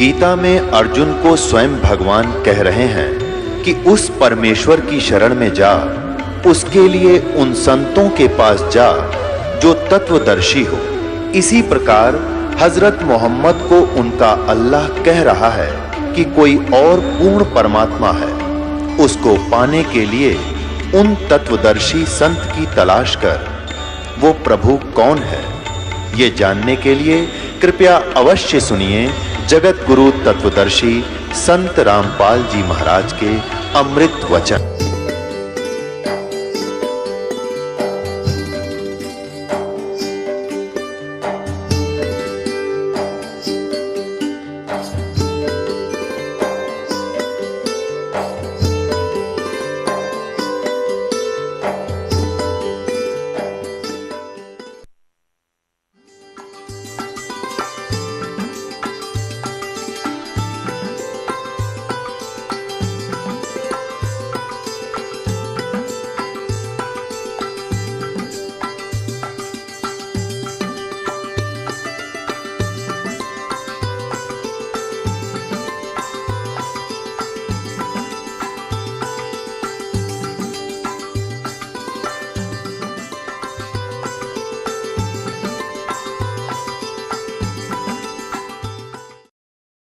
गीता में अर्जुन को स्वयं भगवान कह रहे हैं कि उस परमेश्वर की शरण में जा, उसके लिए उन संतों के पास जा जो तत्वदर्शी हो। इसी प्रकार हजरत मोहम्मद को उनका अल्लाह कह रहा है कि कोई और पूर्ण परमात्मा है, उसको पाने के लिए उन तत्वदर्शी संत की तलाश कर। वो प्रभु कौन है, ये जानने के लिए कृपया अवश्य सुनिए जगत गुरु तत्वदर्शी संत रामपाल जी महाराज के अमृत वचन।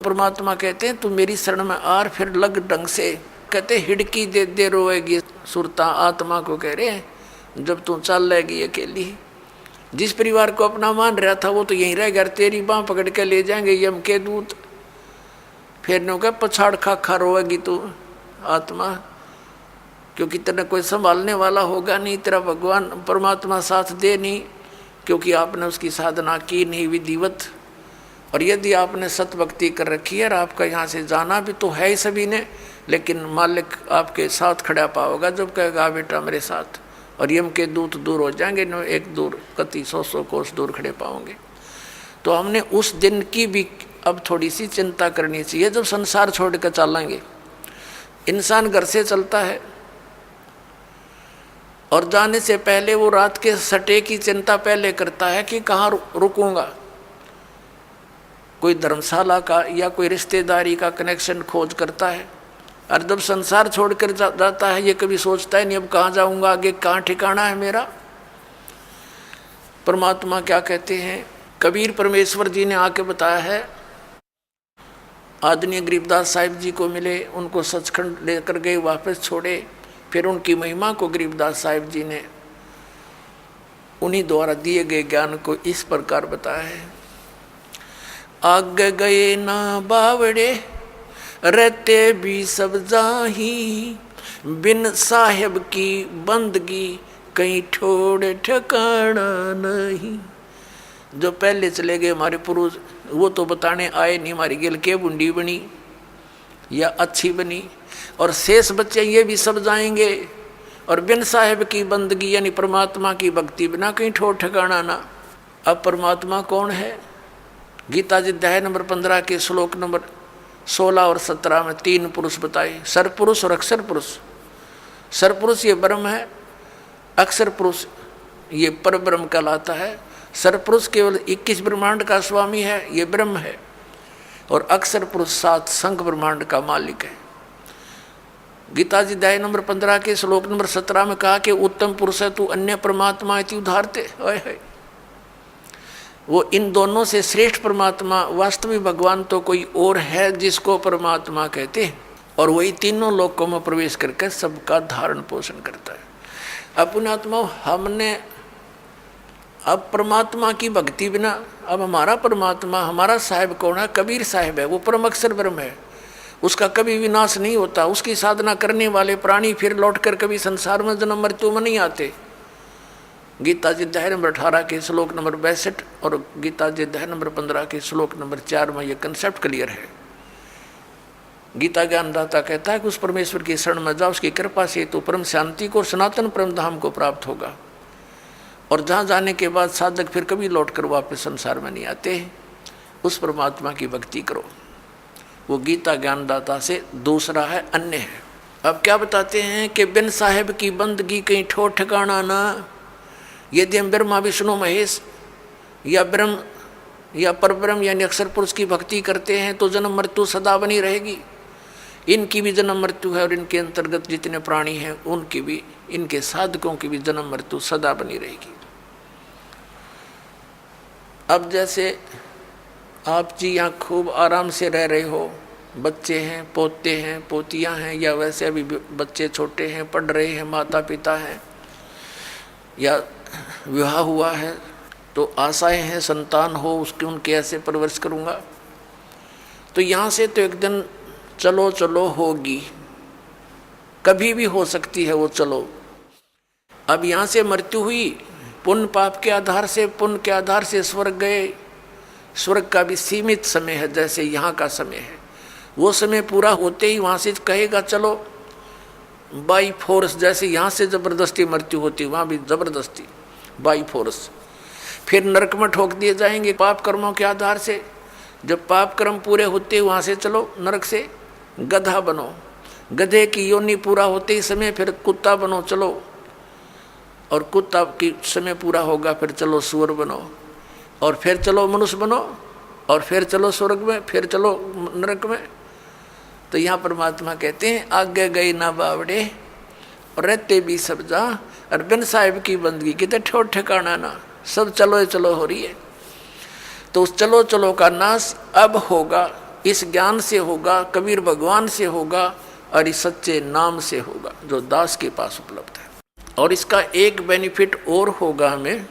परमात्मा कहते हैं तू मेरी शरण में आर फिर लग ढंग से। कहते हिड़की दे दे रोएगी सुरता, आत्मा को कह रहे हैं जब तू चल लेगी अकेली। जिस परिवार को अपना मान रहा था वो तो यहीं रह गया, तेरी बांह पकड़ के ले जाएंगे यम के दूत। फिर नो क्या पछाड़ खा खा रोएगी तू आत्मा, क्योंकि तेरा कोई संभालने वाला होगा नहीं, तेरा भगवान परमात्मा साथ दे नहीं, क्योंकि आपने उसकी साधना की नहीं विधिवत। और यदि आपने सतभक्ति कर रखी है और आपका यहाँ से जाना भी तो है ही सभी ने, लेकिन मालिक आपके साथ खड़ा पाओगा जब कहेगा बेटा मेरे साथ। और यम के दूत दूर हो जाएंगे, न एक दूर कति 100 कोस दूर खड़े पाओगे। तो हमने उस दिन की भी अब थोड़ी सी चिंता करनी चाहिए जब संसार छोड़ कर चलेंगे। इंसान घर से चलता है और जाने से पहले वो रात के सटे की चिंता पहले करता है कि कहाँ रुकूंगा, कोई धर्मशाला का या कोई रिश्तेदारी का कनेक्शन खोज करता है। और जब संसार छोड़कर जाता है ये कभी सोचता है नहीं अब कहाँ जाऊंगा, आगे कहाँ ठिकाना है मेरा। परमात्मा क्या कहते हैं, कबीर परमेश्वर जी ने आके बताया है। आदरणीय गरीबदास साहिब जी को मिले, उनको सचखंड लेकर गए, वापस छोड़े। फिर उनकी महिमा को गरीबदास साहिब जी ने उन्हीं द्वारा दिए गए ज्ञान को इस प्रकार बताया है। आगे गए ना बावड़े रहते भी सब जाही, बिन साहेब की बंदगी कहीं ठोड़ ठिकाना नहीं। जो पहले चले गए हमारे पुरुष वो तो बताने आए नहीं हमारी गिल के बुंडी बनी या अच्छी बनी, और शेष बच्चे ये भी सब जाएंगे। और बिन साहेब की बंदगी यानी परमात्मा की भक्ति बिना कहीं ठोड़ ठिकाना ना। अब परमात्मा कौन है, गीता जी अध्याय नंबर 15 के श्लोक नंबर 16 और 17 में 3 पुरुष बताए, सरपुरुष और अक्षर पुरुष। सरपुरुष ये ब्रह्म है, अक्षर पुरुष ये पर ब्रह्म कहलाता है। सरपुरुष केवल 21 ब्रह्मांड का स्वामी है, ये ब्रह्म है, और अक्षर पुरुष 7 संघ ब्रह्मांड का मालिक है। गीता जी अध्याय नंबर 15 के श्लोक नंबर 17 में कहा कि उत्तम पुरुष है तू अन्य परमात्मा इति उदाहरते। वो इन दोनों से श्रेष्ठ परमात्मा वास्तविक भगवान तो कोई और है जिसको परमात्मा कहते हैं, और वही तीनों लोकों में प्रवेश करके सबका धारण पोषण करता है। अपने आत्मा हमने अब परमात्मा की भक्ति बिना, अब हमारा परमात्मा हमारा साहिब कौन है, कबीर साहिब है, वो परम अक्षर ब्रह्म है, उसका कभी विनाश नहीं होता। उसकी साधना करने वाले प्राणी फिर लौटकर कभी संसार में जन्म मृत्यु में नहीं आते। गीता जी अध्याय नंबर 18 के श्लोक नंबर 62 और गीता जी अध्याय नंबर 15 के श्लोक नंबर 4 में ये कंसेप्ट क्लियर है। गीता ज्ञानदाता कहता है कि उस परमेश्वर की शरण में जाओ, उसकी कृपा से तो परम शांति को, सनातन परम धाम को प्राप्त होगा। और जहाँ जाने के बाद साधक फिर कभी लौट कर वापस संसार में नहीं आते। उस परमात्मा की भक्ति करो, वो गीता ज्ञानदाता से दूसरा है, अन्य है। अब क्या बताते हैं कि बिन साहेब की बंदगी कहीं ठोर ठिकाना ना। यदि हम ब्रह्मा विष्णु महेश या ब्रह्म या परब्रह्म यानी अक्षर पुरुष की भक्ति करते हैं तो जन्म मृत्यु सदा बनी रहेगी। इनकी भी जन्म मृत्यु है और इनके अंतर्गत जितने प्राणी हैं उनकी भी, इनके साधकों की भी जन्म मृत्यु सदा बनी रहेगी। अब जैसे आप जी यहाँ खूब आराम से रह रहे हो, बच्चे हैं, पोते हैं, पोतियाँ हैं, या वैसे अभी बच्चे छोटे हैं, पढ़ रहे हैं, माता पिता हैं, या विवाह हुआ है तो आशाएं हैं संतान हो उसके, उनके ऐसे परवरिश करूँगा। तो यहाँ से तो एक दिन चलो चलो होगी, कभी भी हो सकती है वो चलो। अब यहाँ से मृत्यु हुई, पुण्य पाप के आधार से, पुण्य के आधार से स्वर्ग गए। स्वर्ग का भी सीमित समय है, जैसे यहाँ का समय है। वो समय पूरा होते ही वहाँ से कहेगा चलो बाई फोर्स, जैसे यहाँ से ज़बरदस्ती मृत्यु होती वहाँ भी ज़बरदस्ती बाई फोर्स। फिर नरक में ठोक दिए जाएंगे पाप कर्मों के आधार से। जब पाप कर्म पूरे होते वहाँ से चलो नरक से गधा बनो, गधे की योनि पूरा होते ही समय फिर कुत्ता बनो चलो, और कुत्ता की समय पूरा होगा फिर चलो सूअर बनो, और फिर चलो मनुष्य बनो, और फिर चलो स्वर्ग में, फिर चलो नरक में। तो यहाँ परमात्मा कहते हैं आगे गई ना बावड़े और रहते भी सब जा, और बिन साहिब की बंदगी कितने ठोर ठिकाना ना, सब चलो चलो हो रही है। तो उस चलो चलो का नाश अब होगा, इस ज्ञान से होगा, कबीर भगवान से होगा, और इस सच्चे नाम से होगा जो दास के पास उपलब्ध है। और इसका एक बेनिफिट और होगा हमें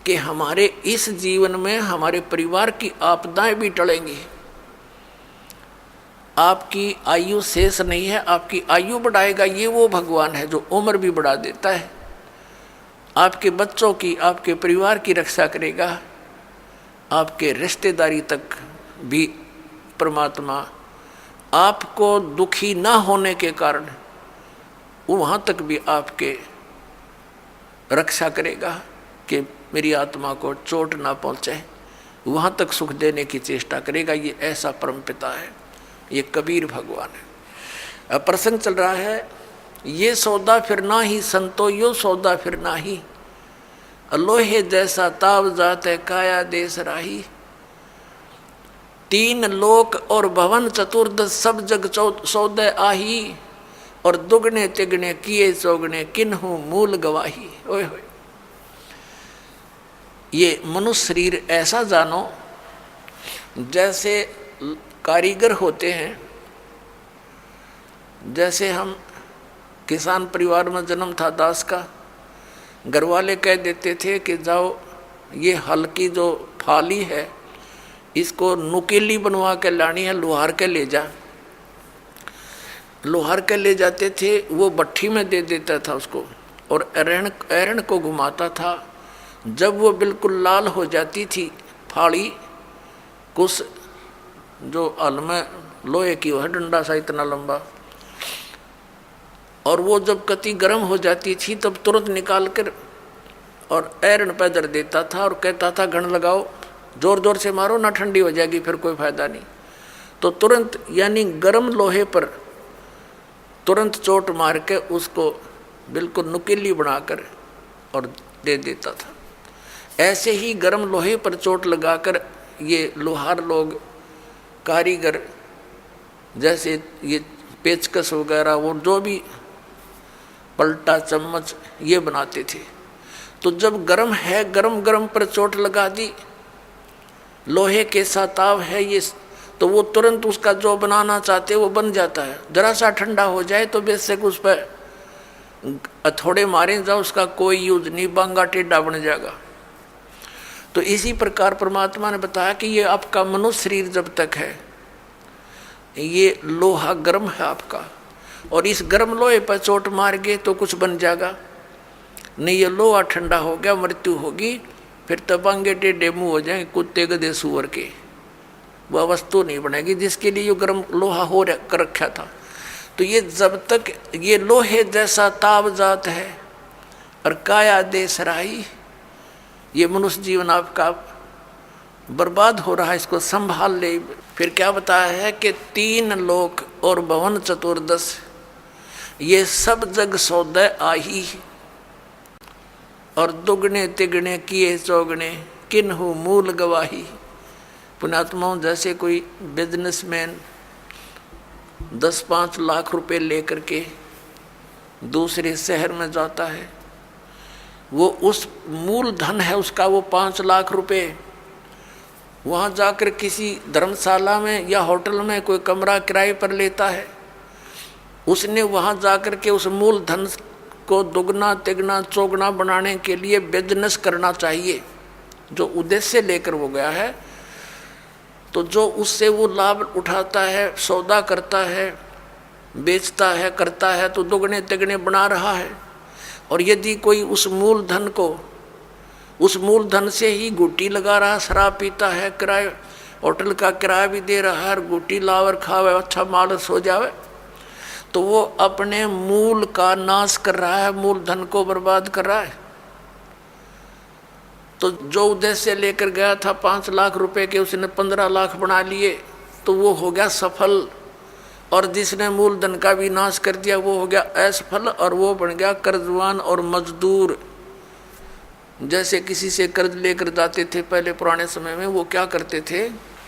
कि हमारे इस जीवन में हमारे परिवार की आपदाएं भी टलेंगी। आपकी आयु शेष नहीं है, आपकी आयु बढ़ाएगा ये वो भगवान है जो उम्र भी बढ़ा देता है। आपके बच्चों की, आपके परिवार की रक्षा करेगा, आपके रिश्तेदारी तक भी परमात्मा आपको दुखी ना होने के कारण वहाँ तक भी आपके रक्षा करेगा कि मेरी आत्मा को चोट ना पहुँचे, वहाँ तक सुख देने की चेष्टा करेगा। ये ऐसा परमपिता है, ये कबीर भगवान है। अब प्रसंग चल रहा है, ये सौदा फिर ना ही संतो यो सौदा फिर ना ही, लोहे जैसा ताव जात है काया देश राही। तीन लोक और भवन चतुर्दश सब जग सौदे आही, और दुगने तिगने किए चौगने किन्हु मूल गवाही। ओए होए, ये मनुष्य शरीर ऐसा जानो जैसे कारीगर होते हैं। जैसे हम किसान परिवार में जन्म था दास का, घर वाले कह देते थे कि जाओ ये हल की जो फाली है इसको नुकीली बनवा के लानी है, लोहार के ले जा। लोहार के ले जाते थे, वो भट्ठी में दे देता था उसको, और एरण को घुमाता था। जब वो बिल्कुल लाल हो जाती थी फाड़ी, कुछ जो हल में लोहे की वह डंडा सा इतना लंबा, और वो जब कति गर्म हो जाती थी तब तुरंत निकाल कर और एरण पे धर देता था और कहता था घण लगाओ, जोर जोर से मारो ना ठंडी हो जाएगी फिर कोई फायदा नहीं। तो तुरंत यानी गर्म लोहे पर तुरंत चोट मार के उसको बिल्कुल नुकीली बनाकर और दे देता था। ऐसे ही गर्म लोहे पर चोट लगाकर ये लोहार लोग, कारीगर, जैसे ये पेचकस वगैरह वो जो भी पलटा चम्मच ये बनाते थे। तो जब गर्म है, गरम गरम पर चोट लगा दी, लोहे के साताव है ये, तो वो तुरंत उसका जो बनाना चाहते वो बन जाता है। जरा सा ठंडा हो जाए तो बेशक उस पर थोड़े मारे जाओ, उसका कोई यूज नहीं, बांगा टेढ़ा बन जाएगा। तो इसी प्रकार परमात्मा ने बताया कि ये आपका मनुष्य शरीर जब तक है ये लोहा गर्म है आपका, और इस गर्म लोहे पर चोट मार गए तो कुछ बन जाएगा नहीं। ये लोहा ठंडा हो गया, मृत्यु होगी, फिर तबांगे टेढ़े मुँह हो जाएंगे कुत्ते गधे सुअर के, वह वस्तु नहीं बनेगी जिसके लिए ये गर्म लोहा हो कर रखा था। तो ये जब तक ये लोहे जैसा ताव जात है और काया देश राही, ये मनुष्य जीवन आपका बर्बाद हो रहा है, इसको संभाल ले। फिर क्या बताया है कि तीन लोक और भवन चतुर्दश ये सब जग सौदे आही, और दुगने तिगने किए चौगने किन्हु मूल गवाही। पुण्यात्माओं, जैसे कोई बिजनेसमैन 10-5 लाख रुपए लेकर के दूसरे शहर में जाता है, वो उस मूल धन है उसका वो 5 लाख रुपए, वहाँ जाकर किसी धर्मशाला में या होटल में कोई कमरा किराए पर लेता है। उसने वहाँ जाकर के उस मूल धन को दुगना तिगना चौगुना बनाने के लिए बिजनेस करना चाहिए, जो उद्देश्य लेकर वो गया है। तो जो उससे वो लाभ उठाता है, सौदा करता है, बेचता है, करता है, तो दुगने तिगने बना रहा है। और यदि कोई उस मूल धन को, उस मूल धन से ही गुट्टी लगा रहा, शराब पीता है, किराए होटल का किराया भी दे रहा है, गुट्टी लावर खावे, अच्छा मालस हो जावे, तो वो अपने मूल का नाश कर रहा है, मूल धन को बर्बाद कर रहा है। तो जो उद्देश्य लेकर गया था 5 लाख रुपए के, उसने 15 लाख बना लिए, तो वो हो गया सफल। और जिसने मूल धन का भी नाश कर दिया वो हो गया असफल, और वो बन गया कर्जवान और मजदूर। जैसे किसी से कर्ज लेकर जाते थे पहले पुराने समय में, वो क्या करते थे,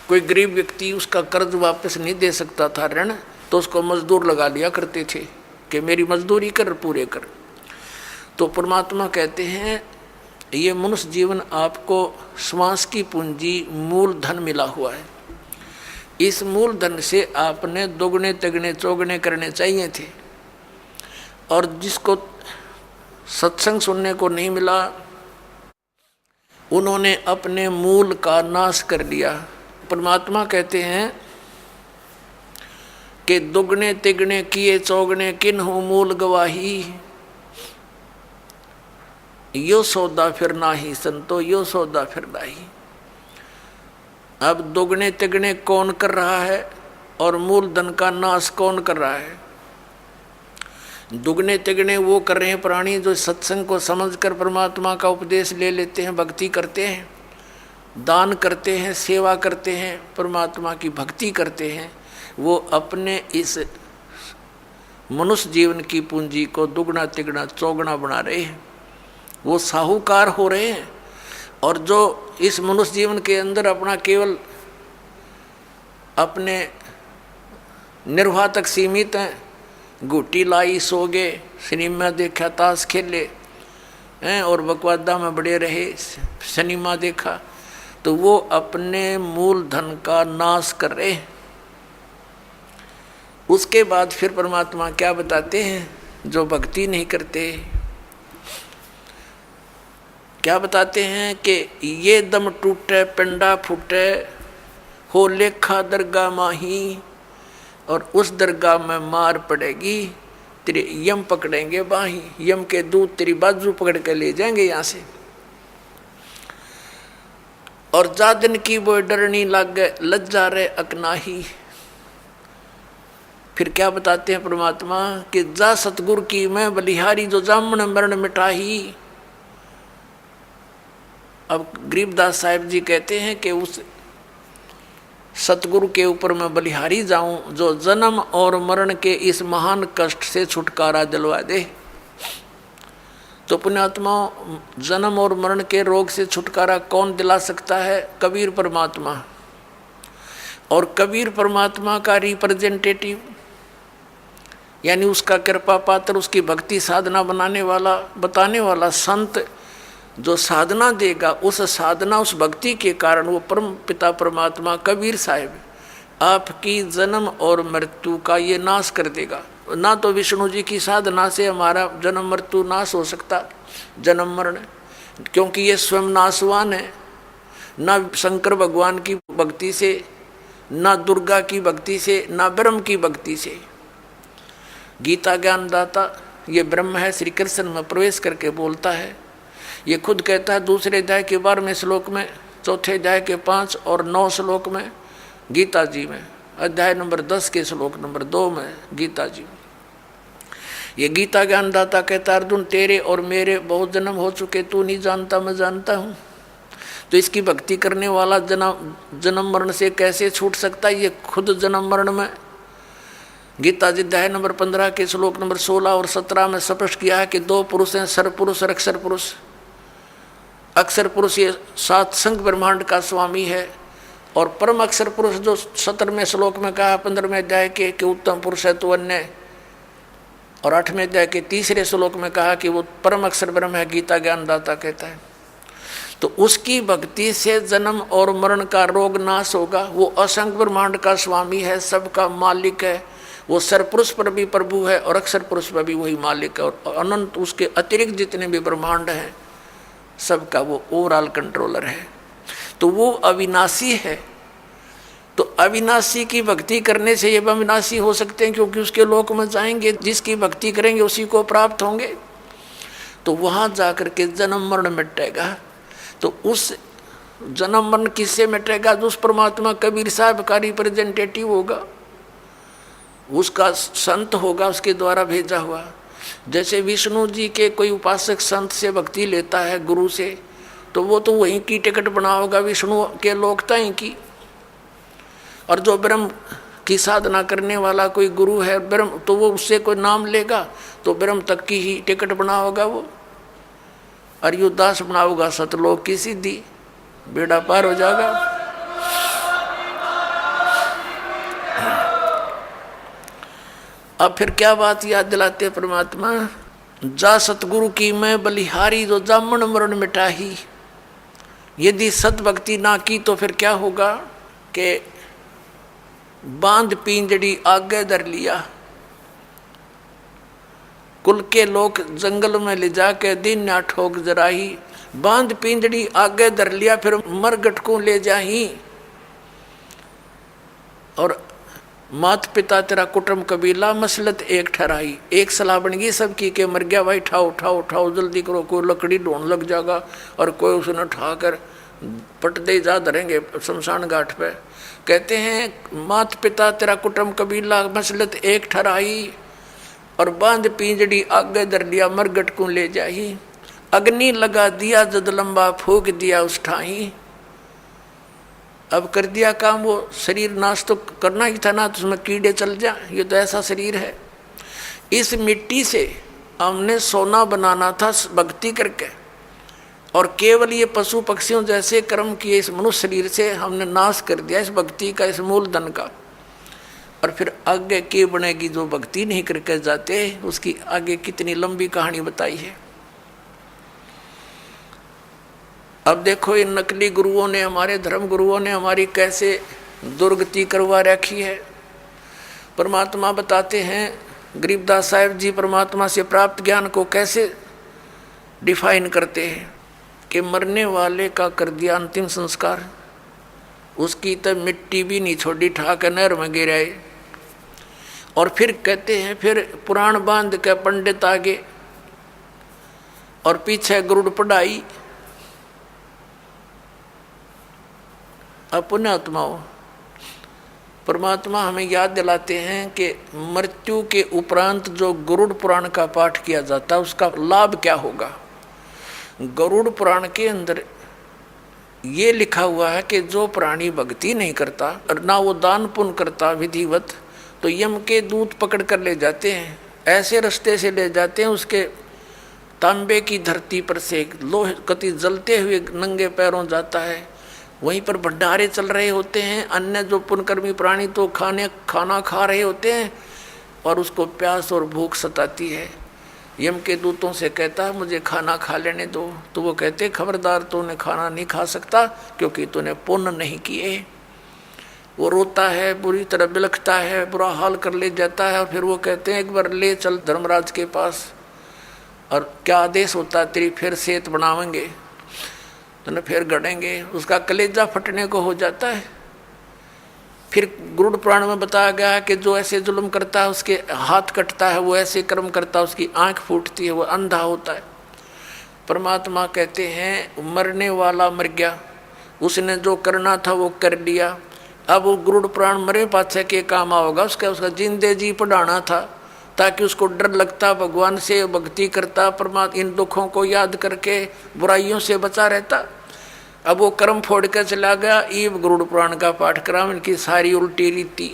कोई गरीब व्यक्ति उसका कर्ज वापस नहीं दे सकता था ऋण, तो उसको मजदूर लगा लिया करते थे कि मेरी मजदूरी कर, पूरे कर। तो परमात्मा कहते हैं ये मनुष्य जीवन आपको श्वास की पूंजी मूल धन मिला हुआ है, इस मूल धन से आपने दोगुने तिगने चौगुने करने चाहिए थे। और जिसको सत्संग सुनने को नहीं मिला, उन्होंने अपने मूल का नाश कर लिया। परमात्मा कहते हैं कि दुगने तिगने किए चौगने किन्हु मूल गवाही, यो सौदा फिर नाही संतो, यो सौदा फिर नाही। अब दुगने तिगने कौन कर रहा है और मूल धन का नाश कौन कर रहा है? दुगने तिगने वो कर रहे हैं प्राणी जो सत्संग को समझकर परमात्मा का उपदेश ले लेते हैं, भक्ति करते हैं, दान करते हैं, सेवा करते हैं, परमात्मा की भक्ति करते हैं। वो अपने इस मनुष्य जीवन की पूंजी को दुगना तिगना चौगुना बना रहे हैं, वो साहूकार हो रहे हैं। और जो इस मनुष्य जीवन के अंदर अपना केवल अपने निर्वाह तक सीमित हैं, गुट्टी लाई, सो गए, सिनेमा देखा, ताश खेले हैं और बकवादा में बड़े रहे, सिनेमा देखा, तो वो अपने मूल धन का नाश कर रहे हैं। उसके बाद फिर परमात्मा क्या बताते हैं, जो भक्ति नहीं करते क्या बताते हैं कि ये दम टूटे पिंडा फूटे, हो लेखा दरगाह माही, और उस दरगाह में मार पड़ेगी, तेरे यम पकड़ेंगे बाही, यम के दूत तेरी बाजू पकड़ के ले जाएंगे यहाँ से। और जा दिन की वो डरनी लागे, लज्जा रे अकनाही। फिर क्या बताते हैं परमात्मा कि जा सतगुरु की मैं बलिहारी, जो जामन मरण मिटाही। अब गरीबदास साहिब जी कहते हैं कि उस सतगुरु के ऊपर मैं बलिहारी जाऊं, जो जन्म और मरण के इस महान कष्ट से छुटकारा दिलवा दे। तो पुण्यात्मा, जन्म और मरण के रोग से छुटकारा कौन दिला सकता है? कबीर परमात्मा। और कबीर परमात्मा का रिप्रेजेंटेटिव, यानी उसका कृपा पात्र, उसकी भक्ति साधना बनाने वाला, बताने वाला संत जो साधना देगा, उस साधना उस भक्ति के कारण वो परम पिता परमात्मा कबीर साहिब आपकी जन्म और मृत्यु का ये नाश कर देगा। ना तो विष्णु जी की साधना से हमारा जन्म मृत्यु नाश हो सकता, जन्म मरण, क्योंकि ये स्वयं नाशवान है। ना शंकर भगवान की भक्ति से, ना दुर्गा की भक्ति से, ना ब्रह्म की भक्ति से। गीता ज्ञानदाता ये ब्रह्म है, श्री कृष्ण में प्रवेश करके बोलता है। ये खुद कहता है दूसरे अध्याय के 12वें श्लोक में, चौथे अध्याय के 5 और 9 श्लोक में गीता जी में, अध्याय नंबर 10 के श्लोक नंबर 2 में गीता जी में। ये गीता ज्ञानदाता कहता, अर्जुन तेरे और मेरे बहुत जन्म हो चुके, तू नहीं जानता मैं जानता हूँ। तो इसकी भक्ति करने वाला जन्म मरण से कैसे छूट सकता है? ये खुद जन्म मरण में गीता जी अध्याय नंबर 15 के श्लोक नंबर 16 और 17 में स्पष्ट किया है कि 2 पुरुष हैं, सर पुरुष और अक्षर पुरुष। अक्षर पुरुष ये 7 संग ब्रह्मांड का स्वामी है, और परम अक्षर पुरुष जो 17वें श्लोक में कहा 15वें अध्याय के कि उत्तम पुरुष है तो अन्य, और 8वें अध्याय के 3रे श्लोक में कहा कि वो परम अक्षर ब्रह्म है, गीता ज्ञानदाता कहता है। तो उसकी भक्ति से जन्म और मरण का रोग नाश होगा। वो असंख्य ब्रह्मांड का स्वामी है, सबका मालिक है। वो सरपुरुष पर भी प्रभु है और अक्षर पुरुष पर भी वही मालिक है, और अनंत उसके अतिरिक्त जितने भी ब्रह्मांड हैं सबका वो ओवरऑल कंट्रोलर है। तो वो अविनाशी है। तो अविनाशी की भक्ति करने से ये अविनाशी हो सकते हैं, क्योंकि उसके लोक में जाएंगे, जिसकी भक्ति करेंगे उसी को प्राप्त होंगे। तो वहाँ जाकर के जन्म मरण मिटेगा। तो उस जन्म मरण किससे मिटेगा? जो उस परमात्मा कबीर साहब का रिप्रेजेंटेटिव होगा, उसका संत होगा, उसके द्वारा भेजा हुआ। जैसे विष्णु जी के कोई उपासक संत से भक्ति लेता है गुरु से, तो वो तो वहीं की टिकट बना होगा विष्णु के लोकता ही की। और जो ब्रह्म की साधना करने वाला कोई गुरु है ब्रह्म, तो वो उससे कोई नाम लेगा तो ब्रह्म तक की ही टिकट बना होगा वो। और युदास बना होगा सतलोक की सिद्धि, बेड़ा पार हो जाएगा। अब फिर क्या बात याद दिलाते परमात्मा? जा सतगुरु की मैं बलिहारी, जो जामन मरण मिटाही। यदि सत भक्ति ना की तो फिर क्या होगा कि बांध पिंजड़ी आगे धर लिया, कुल के लोग जंगल में ले जाके दिन ना ठोक जराही। बांध पिंजड़ी आगे धर लिया, फिर मर गटको ले जाही। और मात पिता तेरा कुटुंब कबीला मसलत एक ठहराई। एक सलाह बन गई सबकी के मर गया भाई, उठाओ उठाओ उठाओ जल्दी करो, कोई लकड़ी ढूंढ लग जाएगा और कोई उसने उठाकर पट दे जा धरेंगे शमशान घाट पे। कहते हैं मात पिता तेरा कुटुंब कबीला मसलत एक ठहराई, और बांध पिंजड़ी आगे धर लिया मर गटको ले जाही। अग्नि लगा दिया जद लंबा फूक दिया उस ठाही। अब कर दिया काम, वो शरीर नाश तो करना ही था ना, तो उसमें कीड़े चल जा। ये तो ऐसा शरीर है। इस मिट्टी से हमने सोना बनाना था भक्ति करके, और केवल ये पशु पक्षियों जैसे कर्म किए इस मनुष्य शरीर से हमने नाश कर दिया इस भक्ति का, इस मूलधन का। और फिर आगे के बनेगी जो भक्ति नहीं करके जाते, उसकी आगे कितनी लंबी कहानी बताई है। अब देखो इन नकली गुरुओं ने, हमारे धर्म गुरुओं ने हमारी कैसे दुर्गति करवा रखी है। परमात्मा बताते हैं, गरीबदास साहिब जी परमात्मा से प्राप्त ज्ञान को कैसे डिफाइन करते हैं कि मरने वाले का कर दिया अंतिम संस्कार, उसकी तो मिट्टी भी नहीं छोड़ी, ठाक नहर में गिराए। और फिर कहते हैं फिर पुराण बांध के पंडित आगे और पीछे गुरुड़ पढ़ाई। अपने आत्माओं, परमात्मा हमें याद दिलाते हैं कि मृत्यु के उपरांत जो गरुड़ पुराण का पाठ किया जाता है उसका लाभ क्या होगा। गरुड़ पुराण के अंदर ये लिखा हुआ है कि जो प्राणी भक्ति नहीं करता और ना वो दान पुण्य करता विधिवत, तो यम के दूत पकड़ कर ले जाते हैं, ऐसे रास्ते से ले जाते हैं उसके तांबे की धरती पर से लोहे कति जलते हुए नंगे पैरों जाता है। वहीं पर भंडारे चल रहे होते हैं, अन्य जो पुण्यकर्मी प्राणी तो खाना खा रहे होते हैं और उसको प्यास और भूख सताती है। यम के दूतों से कहता है मुझे खाना खा लेने दो, तो वो कहते खबरदार तूने खाना नहीं खा सकता क्योंकि तूने पुण्य नहीं किए। वो रोता है, बुरी तरह बिलखता है, बुरा हाल कर ले जाता है। और फिर वो कहते हैं एक बार ले चल धर्मराज के पास, और क्या आदेश होता है तेरी फिर सेहत बनावेंगे, तो न फिर गड़ेंगे। उसका कलेजा फटने को हो जाता है। फिर गरुड़ पुराण में बताया गया है कि जो ऐसे जुल्म करता है उसके हाथ कटता है, वो ऐसे कर्म करता है उसकी आंख फूटती है, वो अंधा होता है। परमात्मा कहते हैं मरने वाला मर गया, उसने जो करना था वो कर लिया। अब वो गरुड़ पुराण मरे पाछे के काम आओगा, उसका जिंदे जी पढ़ाना था ताकि उसको डर लगता, भगवान से भक्ति करता, परमात्मा इन दुखों को याद करके बुराइयों से बचा रहता। अब वो कर्म फोड़ कर चला गया, ईब गरुड़ पुराण का पाठ करा, इनकी सारी उल्टी रीति।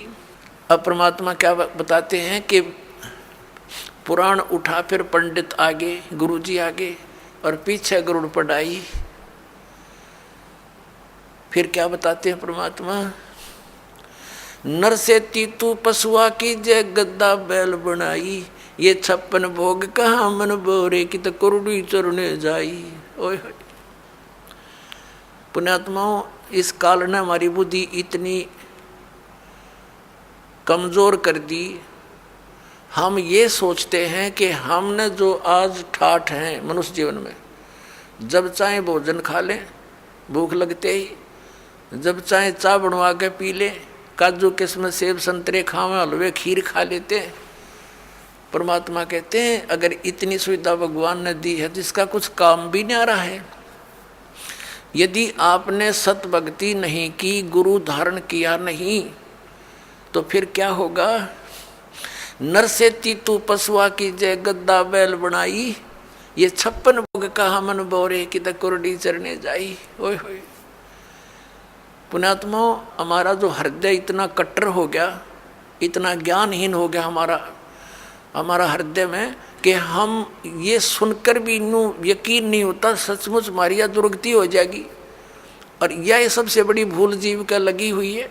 अब परमात्मा क्या बताते हैं कि पुराण उठा, फिर पंडित आगे, गुरुजी आगे और पीछे गरुड़ पढ़ाई। फिर क्या बताते हैं परमात्मा, नर से तीतू पशुआ की जय गद्दा बैल बनाई, ये 56 भोग कहाँ मन बोरे की तो कुरुड़ी चरने जाई। ओए पुण्यात्माओं, इस काल ने हमारी बुद्धि इतनी कमजोर कर दी, हम ये सोचते हैं कि हमने जो आज ठाठ हैं मनुष्य जीवन में, जब चाहे भोजन खा लें भूख लगते ही, जब चाहे चाय बनवा के पी लें, काजू किस्म सेब संतरे खावें, हलवे खीर खा लेते हैं। परमात्मा कहते हैं अगर इतनी सुविधा भगवान ने दी है जिसका कुछ काम भी नहीं आ रहा है, यदि आपने सत भक्ति नहीं की, गुरु धारण किया नहीं, तो फिर क्या होगा। नर से तीतू पशुआ की जय गद्दा बैल बनाई, ये 56 भोग कहा मन बोरे की तो कुरडी चरने जाई। ओए होए पुण्यात्माओं, हमारा जो हृदय इतना कट्टर हो गया, इतना ज्ञानहीन हो गया हमारा हृदय में कि हम ये सुनकर भी इन्हों यकीन नहीं होता सचमुच हमारी यह दुर्गति हो जाएगी। और यह सबसे बड़ी भूल जीव का लगी हुई है।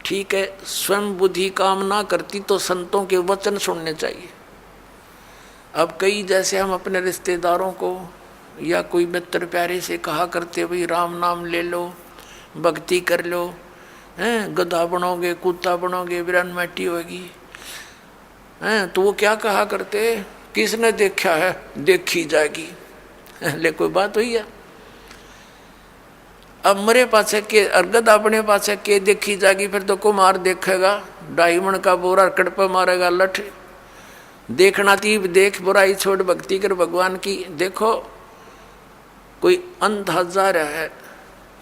ठीक है, स्वयं बुद्धि काम ना करती तो संतों के वचन सुनने चाहिए। अब कई जैसे हम अपने रिश्तेदारों को या कोई मित्र प्यारे से कहा करते, भाई राम नाम ले लो, भक्ति कर लो, हैं गधा बनोगे कुत्ता बनोगे वीरन मैटी होगी, हैं तो वो क्या कहा करते, किसने देखा है देखी जाएगी। ले कोई बात हुई है। अब मरे पाछे के अर्गद अपने पाछे के देखी जाएगी, फिर तो कुमार देखेगा, डायमंड का बोरा कड़ पे मारेगा लठ। देखना थी देख, बुराई छोड़ भक्ति कर भगवान की। देखो कोई अंधा जा रहा है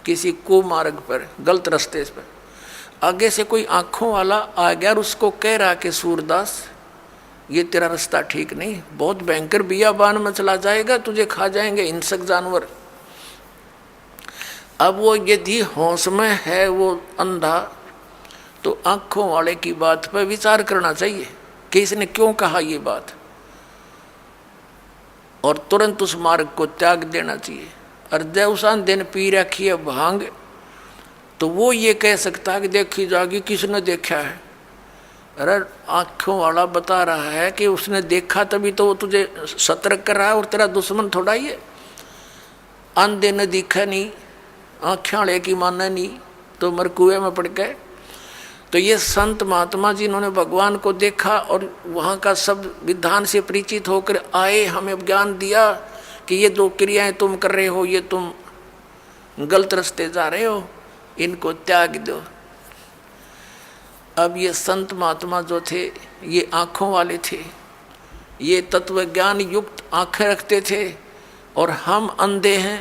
किसी कुमार्ग पर, गलत रास्ते पर, आगे से कोई आंखों वाला आ गया और उसको कह रहा कि सूरदास ये तेरा रास्ता ठीक नहीं, बहुत भयंकर बियाबान में चला जाएगा, तुझे खा जाएंगे हिंसक जानवर। अब वो यदि होश में है वो अंधा, तो आंखों वाले की बात पर विचार करना चाहिए कि इसने क्यों कहा ये बात, और तुरंत उस मार्ग को त्याग देना चाहिए। और जब उस दिन पी रखी है भांग, तो वो ये कह सकता है कि देखी जाएगी किसने देखा है। अरे आंखों वाला बता रहा है कि उसने देखा तभी तो वो तुझे सतर्क कर रहा है, और तेरा दुश्मन थोड़ा ही है। अंधे ने दिखा नहीं, आँखें वाले की माना नहीं, तो मर कुएं में पड़ गए। तो ये संत महात्मा जिन्होंने भगवान को देखा और वहाँ का सब विधान से परिचित होकर आए, हमें ज्ञान दिया कि ये जो क्रियाएं तुम कर रहे हो ये तुम गलत रास्ते जा रहे हो, इनको त्याग दो। अब ये संत महात्मा जो थे ये आँखों वाले थे, ये तत्व ज्ञान युक्त आँखें रखते थे, और हम अंधे हैं,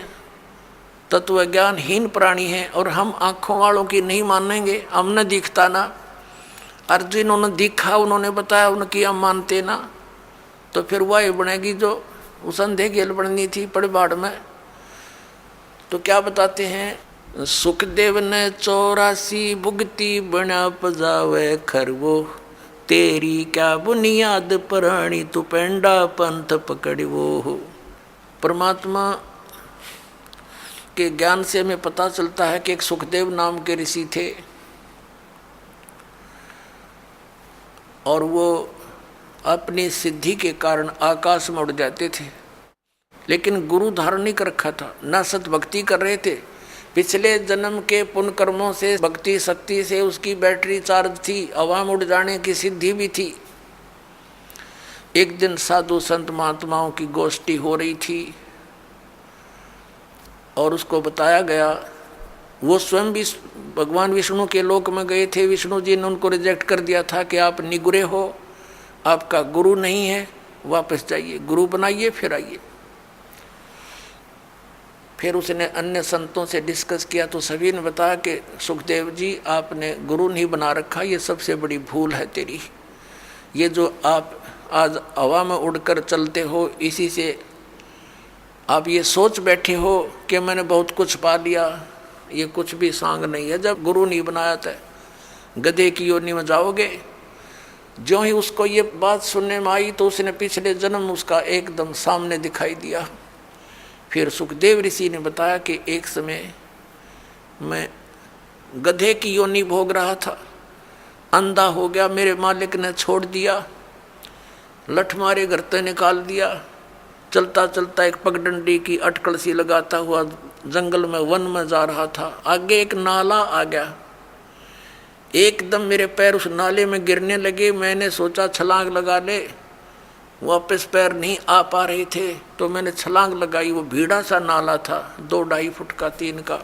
तत्व ज्ञानहीन प्राणी हैं, और हम आँखों वालों की नहीं मानेंगे। हमने दिखता ना, और जिन्होंने दिखा उन्होंने बताया उनकी हम मानते ना, तो फिर वह बनेगी जो उस अंधे गेल बननी थी पड़बाड़ में। तो क्या बताते हैं, सुखदेव ने 84 भुगती बना पजावे खरवो, तेरी क्या बुनियाद प्राणी तू पेंडा पंथ पकड़वो। परमात्मा के ज्ञान से हमें पता चलता है कि एक सुखदेव नाम के ऋषि थे, और वो अपनी सिद्धि के कारण आकाश में उड़ जाते थे, लेकिन गुरु धारण नहीं कर रखा था, न सत भक्ति कर रहे थे। पिछले जन्म के पुण्य कर्मों से भक्ति शक्ति से उसकी बैटरी चार्ज थी, हवा में उड़ जाने की सिद्धि भी थी। एक दिन साधु संत महात्माओं की गोष्ठी हो रही थी और उसको बताया गया, वो स्वयं भी भगवान विष्णु के लोक में गए थे। विष्णु जी ने उनको रिजेक्ट कर दिया था कि आप निगुरे हो, आपका गुरु नहीं है, वापस जाइए, गुरु बनाइए फिर आइए। फिर उसने अन्य संतों से डिस्कस किया तो सभी ने बताया कि सुखदेव जी आपने गुरु नहीं बना रखा, ये सबसे बड़ी भूल है तेरी। ये जो आप आज हवा में उड़कर चलते हो, इसी से आप ये सोच बैठे हो कि मैंने बहुत कुछ पा लिया, ये कुछ भी सांग नहीं है। जब गुरु नहीं बनाया था गधे की योनि में जाओगे। जो ही उसको ये बात सुनने में आई तो उसने पिछले जन्म उसका एकदम सामने दिखाई दिया। फिर सुखदेव ऋषि ने बताया कि एक समय मैं गधे की योनि भोग रहा था, अंधा हो गया, मेरे मालिक ने छोड़ दिया, लठ मारे घर से निकाल दिया। चलता चलता एक पगडंडी की अटकल सी लगाता हुआ जंगल में वन में जा रहा था। आगे एक नाला आ गया, एकदम मेरे पैर उस नाले में गिरने लगे। मैंने सोचा छलांग लगा ले, वापस पैर नहीं आ पा रहे थे तो मैंने छलांग लगाई। वो भीड़ा सा नाला था, 2-2.5 फुट का 3 का,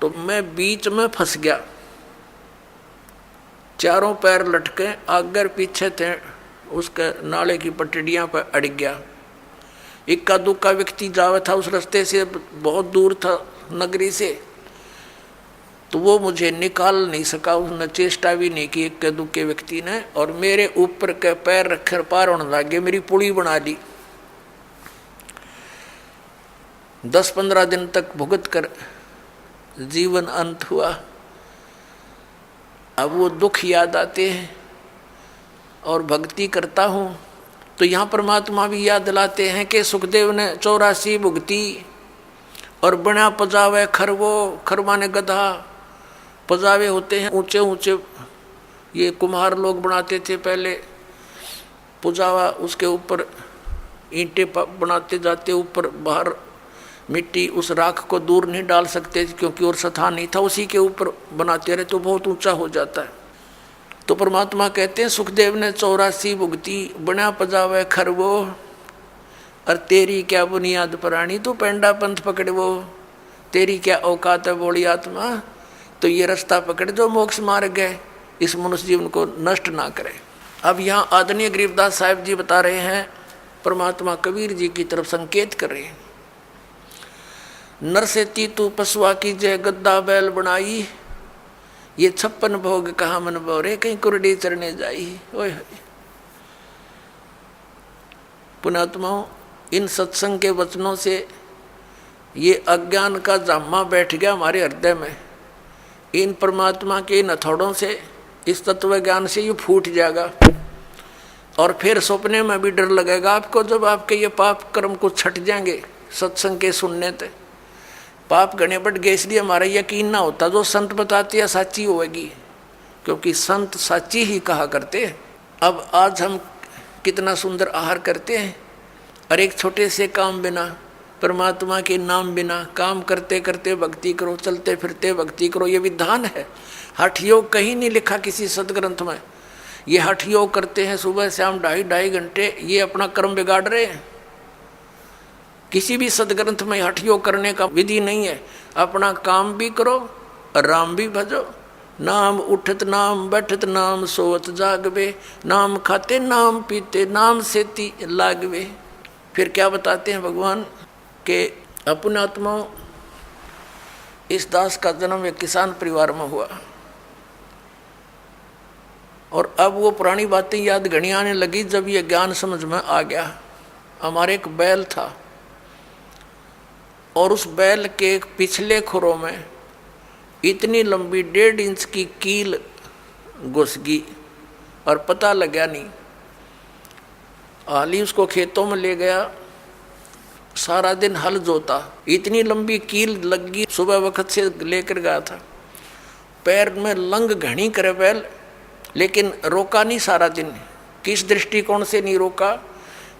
तो मैं बीच में फंस गया। चारों पैर लटके आगे पीछे थे, उसके नाले की पटड़ियाँ पर अड़ गया। इक्का दुक्का व्यक्ति जावे था उस रास्ते से, बहुत दूर था नगरी से, तो वो मुझे निकाल नहीं सका, उसने चेष्टा भी नहीं की इक्के दुक्के व्यक्ति ने, और मेरे ऊपर के पैर रखकर पार होने लगे, मेरी पुली बना ली। 10-15 दिन तक भुगत कर जीवन अंत हुआ। अब वो दुख याद आते हैं और भक्ति करता हूँ तो यहाँ परमात्मा भी याद दिलाते हैं कि सुखदेव ने 84 भुगती और बना पजावे खरवो, खरवा ने गधा। पजावे होते हैं ऊंचे ऊंचे, ये कुम्हार लोग बनाते थे पहले पुजावा, उसके ऊपर ईंटें बनाते जाते, ऊपर बाहर मिट्टी, उस राख को दूर नहीं डाल सकते क्योंकि और स्थान नहीं था, उसी के ऊपर बनाते रहे तो बहुत ऊंचा हो जाता है। तो परमात्मा कहते हैं सुखदेव ने 84 भुगती, बना पजावे खरवो, और तेरी क्या बुनियाद प्राणी, तो पेंडा पंथ पकड़वो, तेरी क्या औकात है बोली आत्मा, तो ये रास्ता पकड़ जो मोक्ष मार्ग है, इस मनुष्य जीवन को नष्ट ना करे। अब यहाँ आदरणीय गरीबदास साहिब जी बता रहे हैं, परमात्मा कबीर जी की तरफ संकेत कर रहे हैं। नर से तू पशुआ की जय गद्दा बैल बनाई, ये 56 भोग कहाँ मन बोरे, कहीं कुरडी चरने जाई। ओए पुण्यात्माओं, इन सत्संग के वचनों से ये अज्ञान का जामा बैठ गया हमारे हृदय में। इन परमात्मा के इन हथौड़ों से, इस तत्व ज्ञान से ये फूट जाएगा, और फिर सपने में भी डर लगेगा आपको जब आपके ये पाप कर्म को छट जाएंगे सत्संग के सुनने से। पाप गणे बढ़ गए इसलिए हमारा यकीन ना होता, जो संत बताते हैं साची होगी, क्योंकि संत साची ही कहा करते हैं। अब आज हम कितना सुंदर आहार करते हैं, और एक छोटे से काम बिना, परमात्मा के नाम बिना, काम करते करते भक्ति करो, चलते फिरते भक्ति करो, ये विधान है। हठ योग कहीं नहीं लिखा किसी सदग्रंथ में। ये हठ योग करते हैं सुबह शाम 2.5 घंटे, ये अपना कर्म बिगाड़ रहे हैं। किसी भी सदग्रंथ में हठ योग करने का विधि नहीं है। अपना काम भी करो, राम भी भजो, नाम उठत नाम बैठत नाम सोवत जागवे, नाम खाते नाम पीते नाम सेती लागवे। फिर क्या बताते हैं भगवान के अपने आत्माओं, इस दास का जन्म एक किसान परिवार में हुआ, और अब वो पुरानी बातें याद घनी आने लगी जब ये ज्ञान समझ में आ गया। हमारे एक बैल था, और उस बैल के पिछले खुरों में इतनी लंबी 1.5 इंच की कील घुस गई और पता लगा नहीं। हाली उसको खेतों में ले गया, सारा दिन हल जोता, इतनी लंबी कील लग गई, सुबह वक्त से लेकर गया था। पैर में लंग घनी करे बैल, लेकिन रोका नहीं सारा दिन। किस दृष्टिकोण से नहीं रोका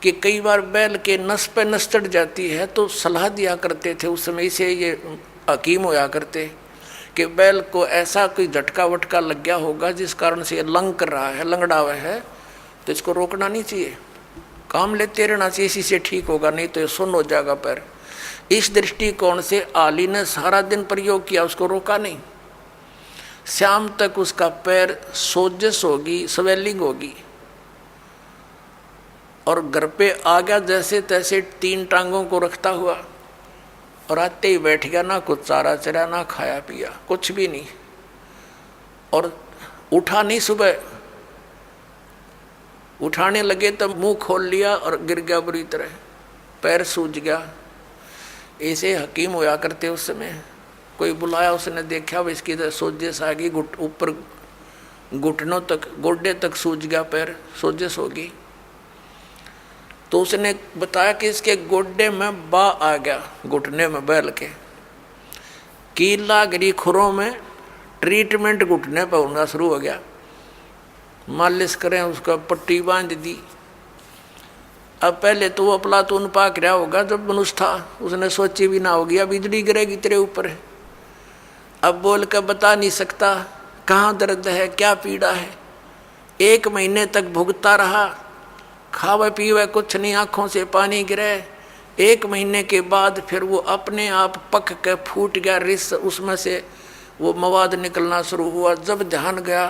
कि कई बार बैल के नस पे नस चढ़ जाती है, तो सलाह दिया करते थे उस समय से ये हकीम होया करते कि बैल को ऐसा कोई झटका वटका लग गया होगा जिस कारण से ये लंग कर रहा है, लंगड़ा हुआ है, तो इसको रोकना नहीं चाहिए, काम लेते रहना चाहिए, इसी से ठीक होगा, नहीं तो ये सुन्न हो जाएगा पैर। इस दृष्टिकोण से आली ने सारा दिन प्रयोग किया, उसको रोका नहीं। शाम तक उसका पैर सोजस होगी, स्वेलिंग होगी, और घर पे आ गया जैसे तैसे 3 टांगों को रखता हुआ, और आते ही बैठ गया, ना कुछ चारा चरा, ना खाया पिया, कुछ भी नहीं, और उठा नहीं। सुबह उठाने लगे तब मुंह खोल लिया और गिर गया बुरी तरह, पैर सूज गया। ऐसे हकीम होया करते उस समय। कोई बुलाया, उसने देखा वो इसकी सोजस आ गई, ऊपर घुटनों तक, गोड्डे तक सूज गया पैर, सोजस होगी। तो उसने बताया कि इसके गोड्डे में बा आ गया, घुटने में बैल के। कील लाग रही खुरों में, ट्रीटमेंट घुटने पर होना शुरू हो गया। मालिश करें, उसका पट्टी बांध दी। अब पहले तो वो अफलातून पाक रहा होगा जब मनुष्य था, उसने सोची भी ना होगी अब बिजली गिरेगी तेरे ऊपर। अब बोल कर बता नहीं सकता कहाँ दर्द है, क्या पीड़ा है। 1 महीने तक भुगता रहा, खावे पीवे कुछ नहीं, आँखों से पानी गिरे। 1 महीने के बाद फिर वो अपने आप पक के फूट गया रिस, उसमें से वो मवाद निकलना शुरू हुआ। जब ध्यान गया,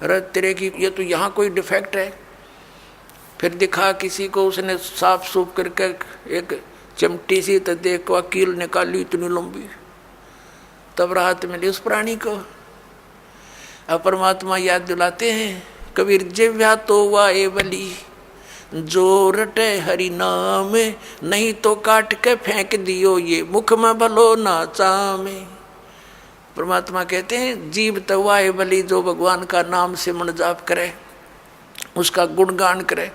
अरे तेरे की ये तो यहाँ कोई डिफेक्ट है। फिर दिखा किसी को, उसने साफ सूफ करके एक चिमटी सी तो देखो कील निकाली इतनी लंबी, तब राहत मिली उस प्राणी को। अब परमात्मा याद दिलाते हैं, कबीर जिव्या तो वाए बली जो रटे हरि नाम, नहीं तो काट के फेंक दियो ये मुख में भलो ना चामे। परमात्मा कहते हैं जीव तो वाए बली, जो भगवान का नाम सिमरण जाप करे, उसका गुणगान करे,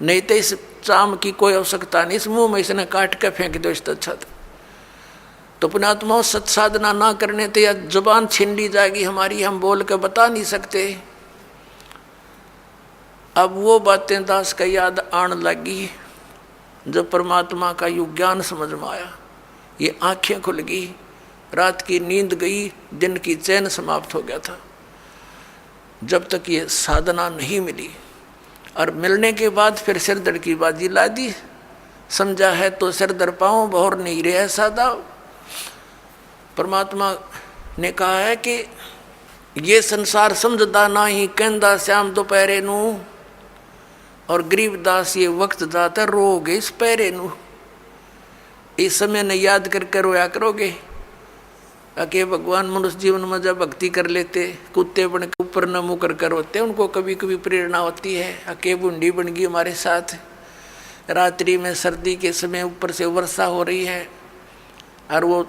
नहीं तो इस चाम की कोई आवश्यकता नहीं, इस मुंह में इसने काट के फेंक दो इससे अच्छा। तो पुण्यात्मा सत साधना ना करने तो या जुबान छीन ली जाएगी हमारी, हम बोल के बता नहीं सकते। अब वो बातें दास का याद आने लगी जब परमात्मा का युग ज्ञान समझ में आया। ये आंखें खुल गई, रात की नींद गई, दिन की चैन समाप्त हो गया था। जब तक ये साधना नहीं मिली, और मिलने के बाद फिर सिरदर्द की बाजी ला दी। समझा है तो सिरदर पाऊँ, बहुर नहीं रहे सादा। परमात्मा ने कहा है कि ये संसार समझदा ना ही कहंदा श्याम दोपहरे नू, और गरीबदास ये वक्त जाता रोगे इस पैरे नू। इस समय ने याद करके रोया करोगे। अके भगवान मनुष्य जीवन में जब भक्ति कर लेते, कुत्ते बन के ऊपर न मुँह कर होते, उनको कभी कभी प्रेरणा होती है। अके बूंदी बन गई हमारे साथ, रात्रि में सर्दी के समय ऊपर से वर्षा हो रही है, और वो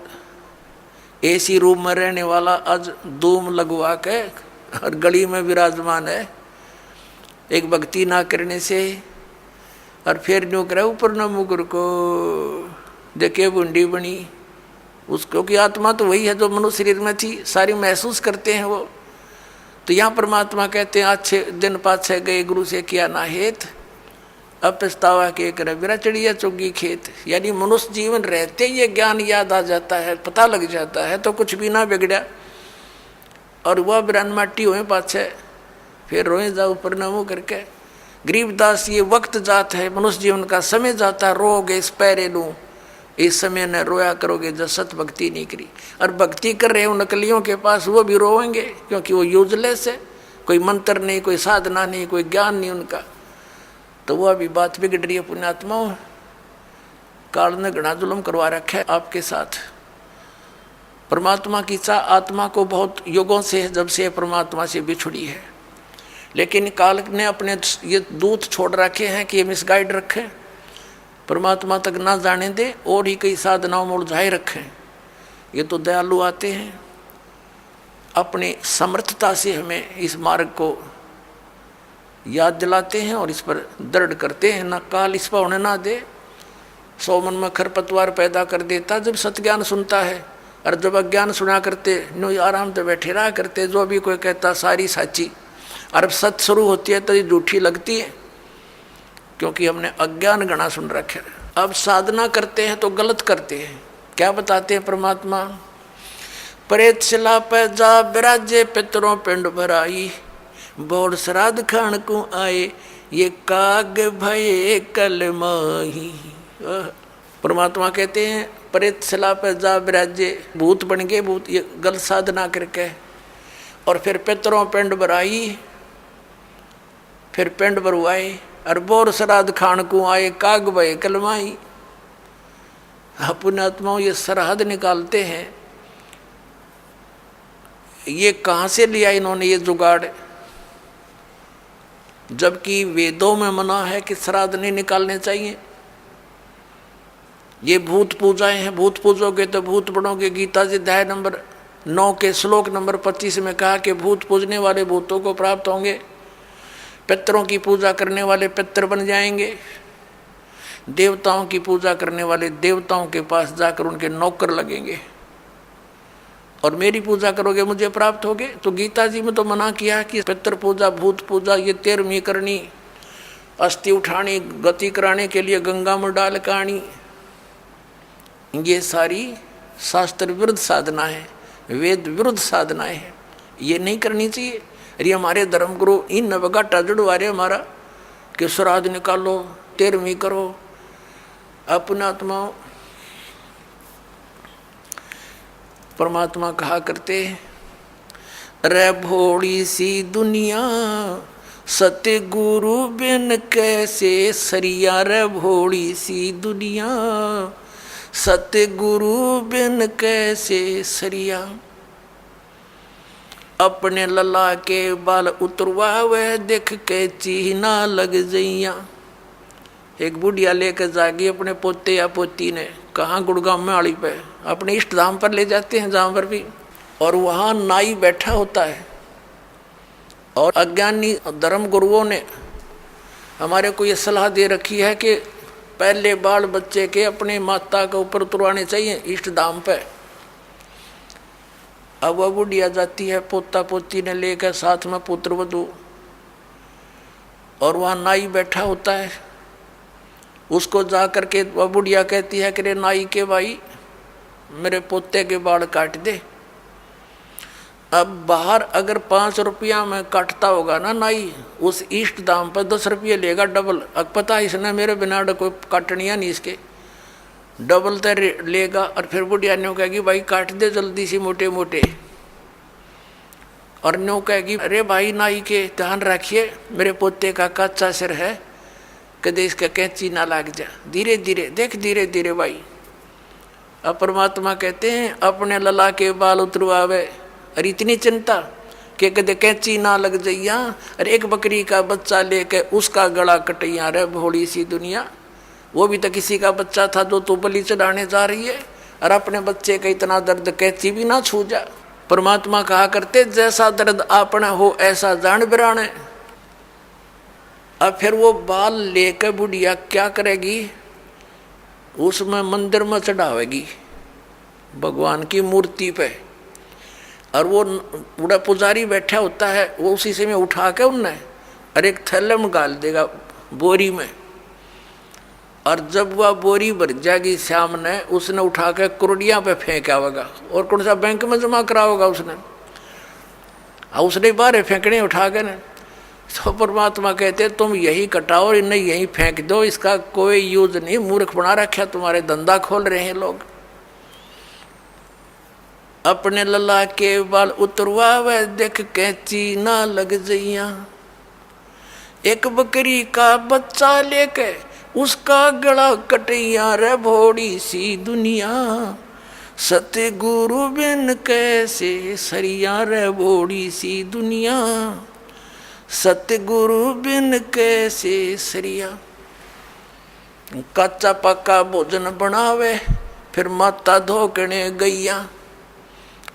एसी रूम में रहने वाला आज धूम लगवा के और गली में विराजमान है, एक भक्ति ना करने से। और फिर न्यू करे ऊपर न मुकर को देखे बूंदी बनी उसको, की आत्मा तो वही है जो मनुष्य शरीर में थी, सारी महसूस करते हैं वो। तो यहाँ परमात्मा कहते हैं अच्छे दिन पाछे गए गुरु से किया ना हेत, अब पछतावा के कर बिरा चढ़िया चुगी खेत। यानी मनुष्य जीवन रहते ये ज्ञान याद आ जाता है, पता लग जाता है तो कुछ भी ना बिगड़ा। और वह बिरान माटी हुए पाछे फिर रोए जाओ ऊपर न मुँह करके। गरीबदास ये वक्त जात है, मनुष्य जीवन का समय जाता, रोगे इस पैरे लूँ, इस समय न रोया करोगे जब सत भक्ति नहीं करी। और भक्ति कर रहे हो नकलियों के पास, वो भी रोएंगे क्योंकि वो यूजलेस है, कोई मंत्र नहीं, कोई साधना नहीं, कोई ज्ञान नहीं उनका। तो वह भी बात बिगड़ रही है। पुण्यात्माओं, काल ने घना जुल्म करवा रखा है आपके साथ। परमात्मा की चाह आत्मा को बहुत युगों से, जब से परमात्मा से बिछुड़ी है, लेकिन काल ने अपने ये दूत छोड़ रखे हैं कि ये मिसगाइड रखे, परमात्मा तक ना जाने दे, और ही कई साधनाओं में उलझाए रखें। ये तो दयालु आते हैं, अपनी समर्थता से हमें इस मार्ग को याद दिलाते हैं और इस पर दृढ़ करते हैं। ना काल इस पर होने ना दे। 100 मन में खरपतवार पैदा कर देता जब सत्ज्ञान सुनता है, और जब अज्ञान सुना करते नो आराम से बैठे रहा करते। जो भी कोई कहता सारी साची, और सच शुरू होती है तो ये झूठी लगती है, क्योंकि हमने अज्ञान गणा सुन रखे। अब साधना करते हैं तो गलत करते हैं। क्या बताते हैं परमात्मा? प्रेत शिला पे जा बिराजे पितरों पिंड भराई, बोड़ श्राद्ध खान को आए ये काग भये कल माही। परमात्मा कहते हैं प्रेत शिला पे जा बिराजे, भूत बन गए, भूत ये गलत साधना करके। और फिर पितरों पिंड भराई, फिर पिंड भरवाए, और बोर श्राद्ध खान को आए काग भये कल माही। पुण्यात्माओं, ये सरहद निकालते हैं, ये कहाँ से लिया इन्होंने ये जुगाड़? जबकि वेदों में मना है कि श्राद्ध नहीं निकालने चाहिए। ये भूत पूजाएं हैं, भूत पूजोगे तो भूत बनोगे। गीता जी अध्याय नंबर 9 के श्लोक नंबर 25 में कहा कि भूत पूजने वाले भूतों को प्राप्त होंगे, पितरों की पूजा करने वाले पितर बन जाएंगे, देवताओं की पूजा करने वाले देवताओं के पास जाकर उनके नौकर लगेंगे। और मेरी पूजा करोगे मुझे प्राप्त होगे। तो गीता जी में तो मना किया कि पितृ पूजा, भूत पूजा ये 13वीं करनी, अस्थि उठानी, गति कराने के लिए गंगा में डाल कानी, ये सारी शास्त्र विरुद्ध साधना है, वेद विरुद्ध साधनाएं हैं, ये नहीं करनी चाहिए। अरे हमारे धर्मगुरु इन नवगाटा जुड़वा रहे हमारा कि श्राद्ध निकालो, 13वीं करो। अपना आत्मा परमात्मा कहा करते, रे भोली सी दुनिया सत्य गुरु बिन कैसे सरिया, रे भोली सी दुनिया सत्य गुरु बिन कैसे सरिया। अपने लला के बाल उतरवावे देख के चीना लग जइया। एक बुढ़िया लेकर जागी अपने पोते या पोती ने, कहाँ गुड़गांव में आड़ी पे अपने इष्ट धाम पर ले जाते हैं जहाँ पर भी, और वहाँ नाई बैठा होता है। और अज्ञानी धर्म गुरुओं ने हमारे को ये सलाह दे रखी है कि पहले बाल बच्चे के अपने माता के ऊपर उतरवाने चाहिए इष्ट धाम पे। अब वह बुढ़िया जाती है पोता पोती ने लेकर साथ में पुत्र वधू, और वहाँ नाई बैठा होता है। उसको जा कर के वह बुढ़िया कहती है कि रे नाई के भाई मेरे पोते के बाल काट दे। अब बाहर अगर 5 रुपया में काटता होगा ना नाई, उस इष्ट दाम पर 10 रुपये लेगा डबल। अब पता इसने मेरे बिना कोई काटनिया नहीं, इसके डबल तो लेगा। और फिर बुढ़िया न्यू कहेगी भाई काट दे जल्दी सी मोटे मोटे, और न्यू कहेगी अरे भाई नाई के ध्यान रखिए मेरे पोते का कच्चा सिर है, कदे इसका कैंची ना लाग जा, धीरे धीरे देख धीरे धीरे भाई। अब परमात्मा कहते हैं अपने लला के बाल उतरवावे, और इतनी चिंता कि कदे कैंची ना लग जाइया। और एक बकरी का बच्चा लेके उसका गला कटैया, रे भोली सी दुनिया। वो भी तो किसी का बच्चा था जो तू बलि चढ़ाने जा रही है, और अपने बच्चे का इतना दर्द कैंची भी ना छू जा। परमात्मा कहा करते जैसा दर्द आपना हो ऐसा जान बिराने। अब फिर वो बाल लेकर बुढ़िया क्या करेगी, उसमें मंदिर में चढ़ावेगी भगवान की मूर्ति पे। और वो बूढ़ा पुजारी बैठा होता है, वो उसी से में उठा के उनने और एक थैले में डाल देगा बोरी में। और जब वह बोरी भर जाएगी श्याम ने, उसने उठा के कुरडिया पे फेंक आवेगा, और कौन सा बैंक में जमा कराओगा उसने, उसने बाहर फेंकने उठा के ने। तो परमात्मा कहते तुम यही कटाओ और इन्हें यही फेंक दो, इसका कोई यूज नहीं, मूर्ख बना रखा तुम्हारे, धंधा खोल रहे हैं लोग। अपने लला के बाल उतरवावे देख कैंची ना लग जइया। एक बकरी का बच्चा लेके उसका गला कटैया, रे भोड़ी सी दुनिया सत्य गुरु बिन कैसे सरिया, रे भोड़ी सी दुनिया सत्य गुरु बिन कैसे सरिया। कच्चा पक्का भोजन बनावे फिर माता धोकने गैया।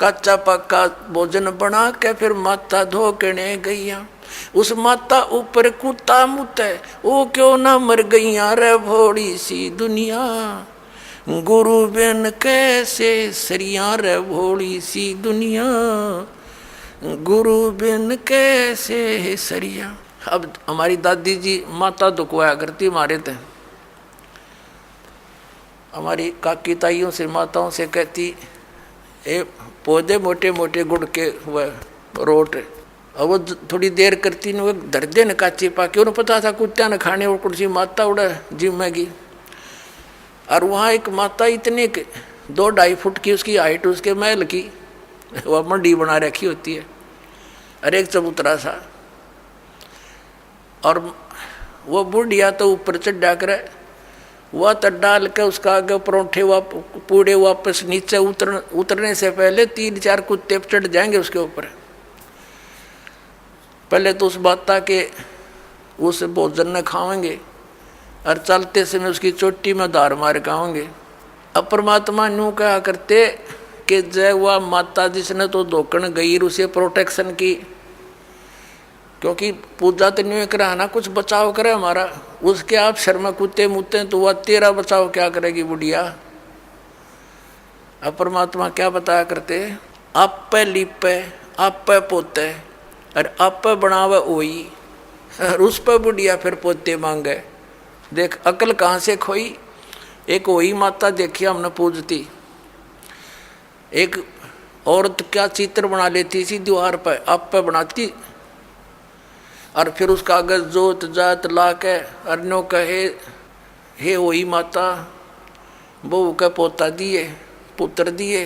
कच्चा पक्का भोजन बना के फिर माता धोकने गैया। उस माता ऊपर कुत्ता मुते, वो क्यों ना मर गैया, रे भोड़ी सी दुनिया गुरु बिन कैसे सरिया, रे भोड़ी सी दुनिया गुरु बिन कैसे सरिया। अब हमारी दादी जी माता दुखवाया करती हमारे थे, हमारी काकी ताइयों से माताओं से कहती ए पौधे मोटे मोटे गुड़ के वह रोट। अब वो थोड़ी देर करती न धरदे न काची पाके, उन्हें पता था कुत्ता न खाने, और कुछ माता उड़ा जिम्मेगी। और वहाँ एक माता इतने 2-2.5 फुट की उसकी हाइट, उसके महल की वह मंडी बना रखी होती है, और एक चबूतरा सा। और वो बुढ़िया तो ऊपर चढ़ा कर वह तो डाल के उसका आगे परोठे पूड़े वापस नीचे उतरने से पहले 3-4 कुत्ते चढ़ जाएंगे उसके ऊपर। पहले तो उस माता के उस भोजन न खाएंगे, और चलते समय उसकी चोटी में धार मार खाएंगे। अब परमात्मा यूँ कहा करते कि जय वह माता जिसने तो धोकन गई उसे प्रोटेक्शन की, क्योंकि पूजा तो नहीं करा ना, कुछ बचाव करे हमारा। उसके आप शर्मा कुत्ते मुत्ते तो वह तेरा बचाव क्या करेगी बुढ़िया। अब परमात्मा क्या बताया करते, आप पे लिपे आप पे पोते और आप पे बनावे ओई और उस पे बुढ़िया फिर पोते मांगे। देख अकल कहाँ से खोई। एक वही माता देखी हमने पूजती, एक औरत क्या चित्र बना लेती थी दीवार पर, आप पे बनाती और फिर उसका कागज जोत जात ला के अर्नो कहे हे वही माता बहू के पोता दिए पुत्र दिए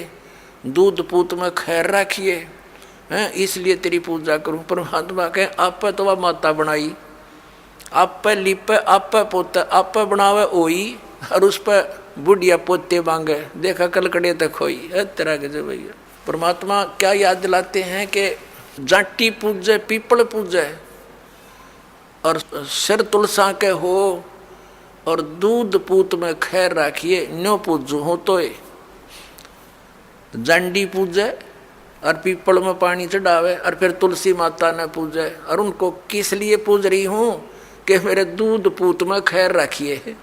दूध पूत में खैर रखिए हैं, इसलिए तेरी पूजा करूं। परमात्मा कहे आप पे तो वह माता बनाई, आप पे लिपे आप पे पोते आप पे बनावे ओई और उस पर बुढ़िया पोते मांगे। देखा कलकड़े तक होई है तेरा के जो भैया। परमात्मा क्या याद दिलाते हैं कि जाटी पूजे पीपल पूजे और सिर तुलसा के हो और दूध पूत में खैर राखिए न्यो पूजू हो तो जांडी पूजे और पीपल में पानी चढ़ावे और फिर तुलसी माता ने पूजे। और उनको किस लिए पूज रही हूँ कि मेरे दूध पूत में खैर रखिए।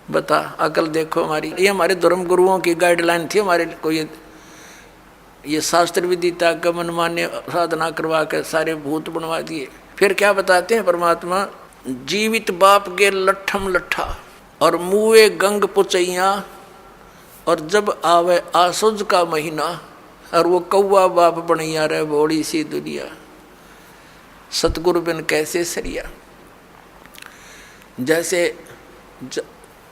बता अकल देखो हमारी। ये हमारे धर्म गुरुओं की गाइडलाइन थी हमारे को। ये शास्त्र विदिता का मनमान्य साधना करवा के सारे भूत बनवा दिए। फिर क्या बताते हैं परमात्मा, जीवित बाप के लट्ठम लट्ठा और मुए गंग पुचैया और जब आवे आसुज का महीना और वो कौवा बाप बनैया रे बोड़ी सी दुनिया। सतगुरु बिन कैसे सरिया। जैसे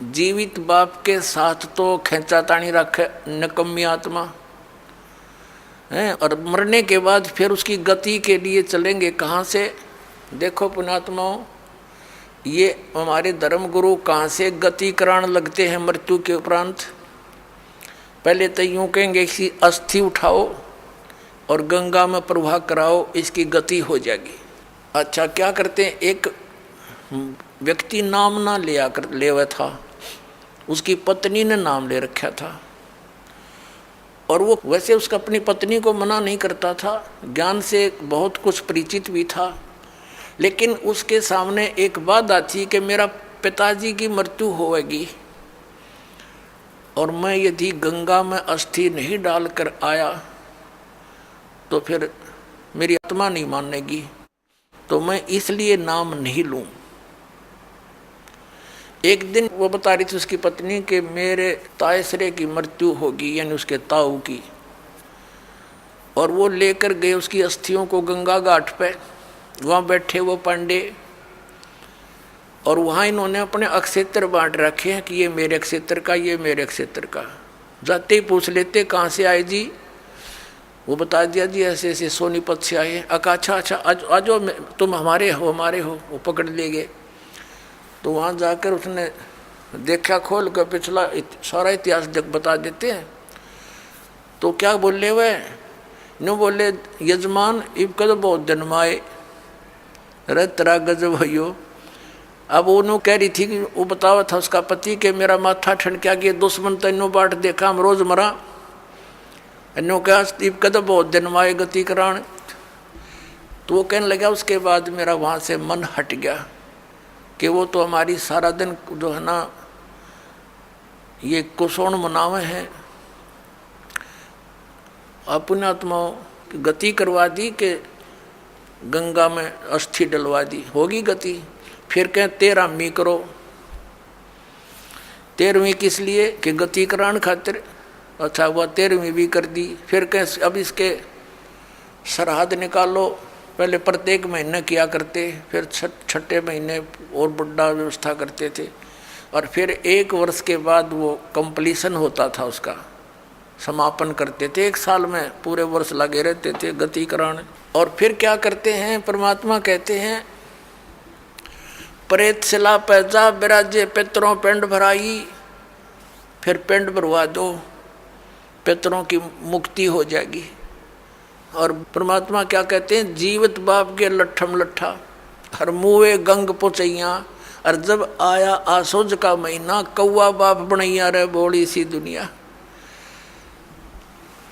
जीवित बाप के साथ तो खेचा तानी रखे नकम्मी आत्मा है, और मरने के बाद फिर उसकी गति के लिए चलेंगे कहाँ से। देखो पुण्यात्माओं, ये हमारे धर्म गुरु कहाँ से गति कराने लगते हैं मृत्यु के उपरांत। पहले तो यूँ कहेंगे कि अस्थि उठाओ और गंगा में प्रवाह कराओ, इसकी गति हो जाएगी। अच्छा क्या करते हैं, एक व्यक्ति नाम ना ले हुआ था, उसकी पत्नी ने नाम ले रखा था और वो वैसे उसका अपनी पत्नी को मना नहीं करता था, ज्ञान से बहुत कुछ परिचित भी था, लेकिन उसके सामने एक बात आती कि मेरा पिताजी की मृत्यु होगी और मैं यदि गंगा में अस्थि नहीं डालकर आया तो फिर मेरी आत्मा नहीं मानेगी, तो मैं इसलिए नाम नहीं लूं। एक दिन वो बता रही थी उसकी पत्नी कि मेरे तायसरे की मृत्यु होगी, यानी उसके ताऊ की, और वो लेकर गए उसकी अस्थियों को गंगा घाट पे। वहाँ बैठे वो पांडे और वहाँ इन्होंने अपने अक्षेत्र बांट रखे हैं कि ये मेरे अक्षेत्र का, ये मेरे अक्षेत्र का। जाते ही पूछ लेते कहाँ से आए जी, वो बता दिया जी ऐसे ऐसे सोनीपत से आए। अच्छा अच्छा आज तुम हमारे हो वो पकड़ ले गए। तो वहाँ जाकर उसने देखा खोल कर पिछला सारा इतिहास बता देते हैं। तो क्या बोले वह नो बोले यजमान इब कद बहुत जन्माए रे तेरा गजब भैयो। अब वो कह रही थी कि वो बतावा था उसका पति कि मेरा माथा ठनका गया, दुश्मन तो इन्हों बाट देखा हम रोज मरा। इन्हों कहा इब कद बहुत जन्माए गति कराण। तो वो कहने लगा उसके बाद मेरा वहाँ से मन हट गया कि वो तो हमारी सारा दिन जो है ना ये कुसोण मनावे हैं। अपने आत्माओं की गति करवा दी कि गंगा में अस्थि डलवा दी, होगी गति। फिर कहें 13वीं करो। 13वीं किस लिए कि गति कराने खातिर। अच्छा वह 13वीं भी कर दी। फिर कहें अब इसके सरहद निकालो। पहले प्रत्येक महीने किया करते, फिर छठे महीने और बड़ा व्यवस्था करते थे, और फिर 1 वर्ष के बाद वो कंप्लीशन होता था, उसका समापन करते थे। 1 साल में पूरे वर्ष लगे रहते थे गति कराने। और फिर क्या करते हैं परमात्मा कहते हैं प्रेत शिला पैजा बिराजे पितरों पिंड भराई। फिर पिंड भरवा दो, पितरों की मुक्ति हो जाएगी। और परमात्मा क्या कहते हैं, जीवित बाप के लट्ठम लट्ठा हर मुए गंग पुचैया, और जब आया आसुज का महीना कौवा बाप बनैया रे बोड़ी सी दुनिया।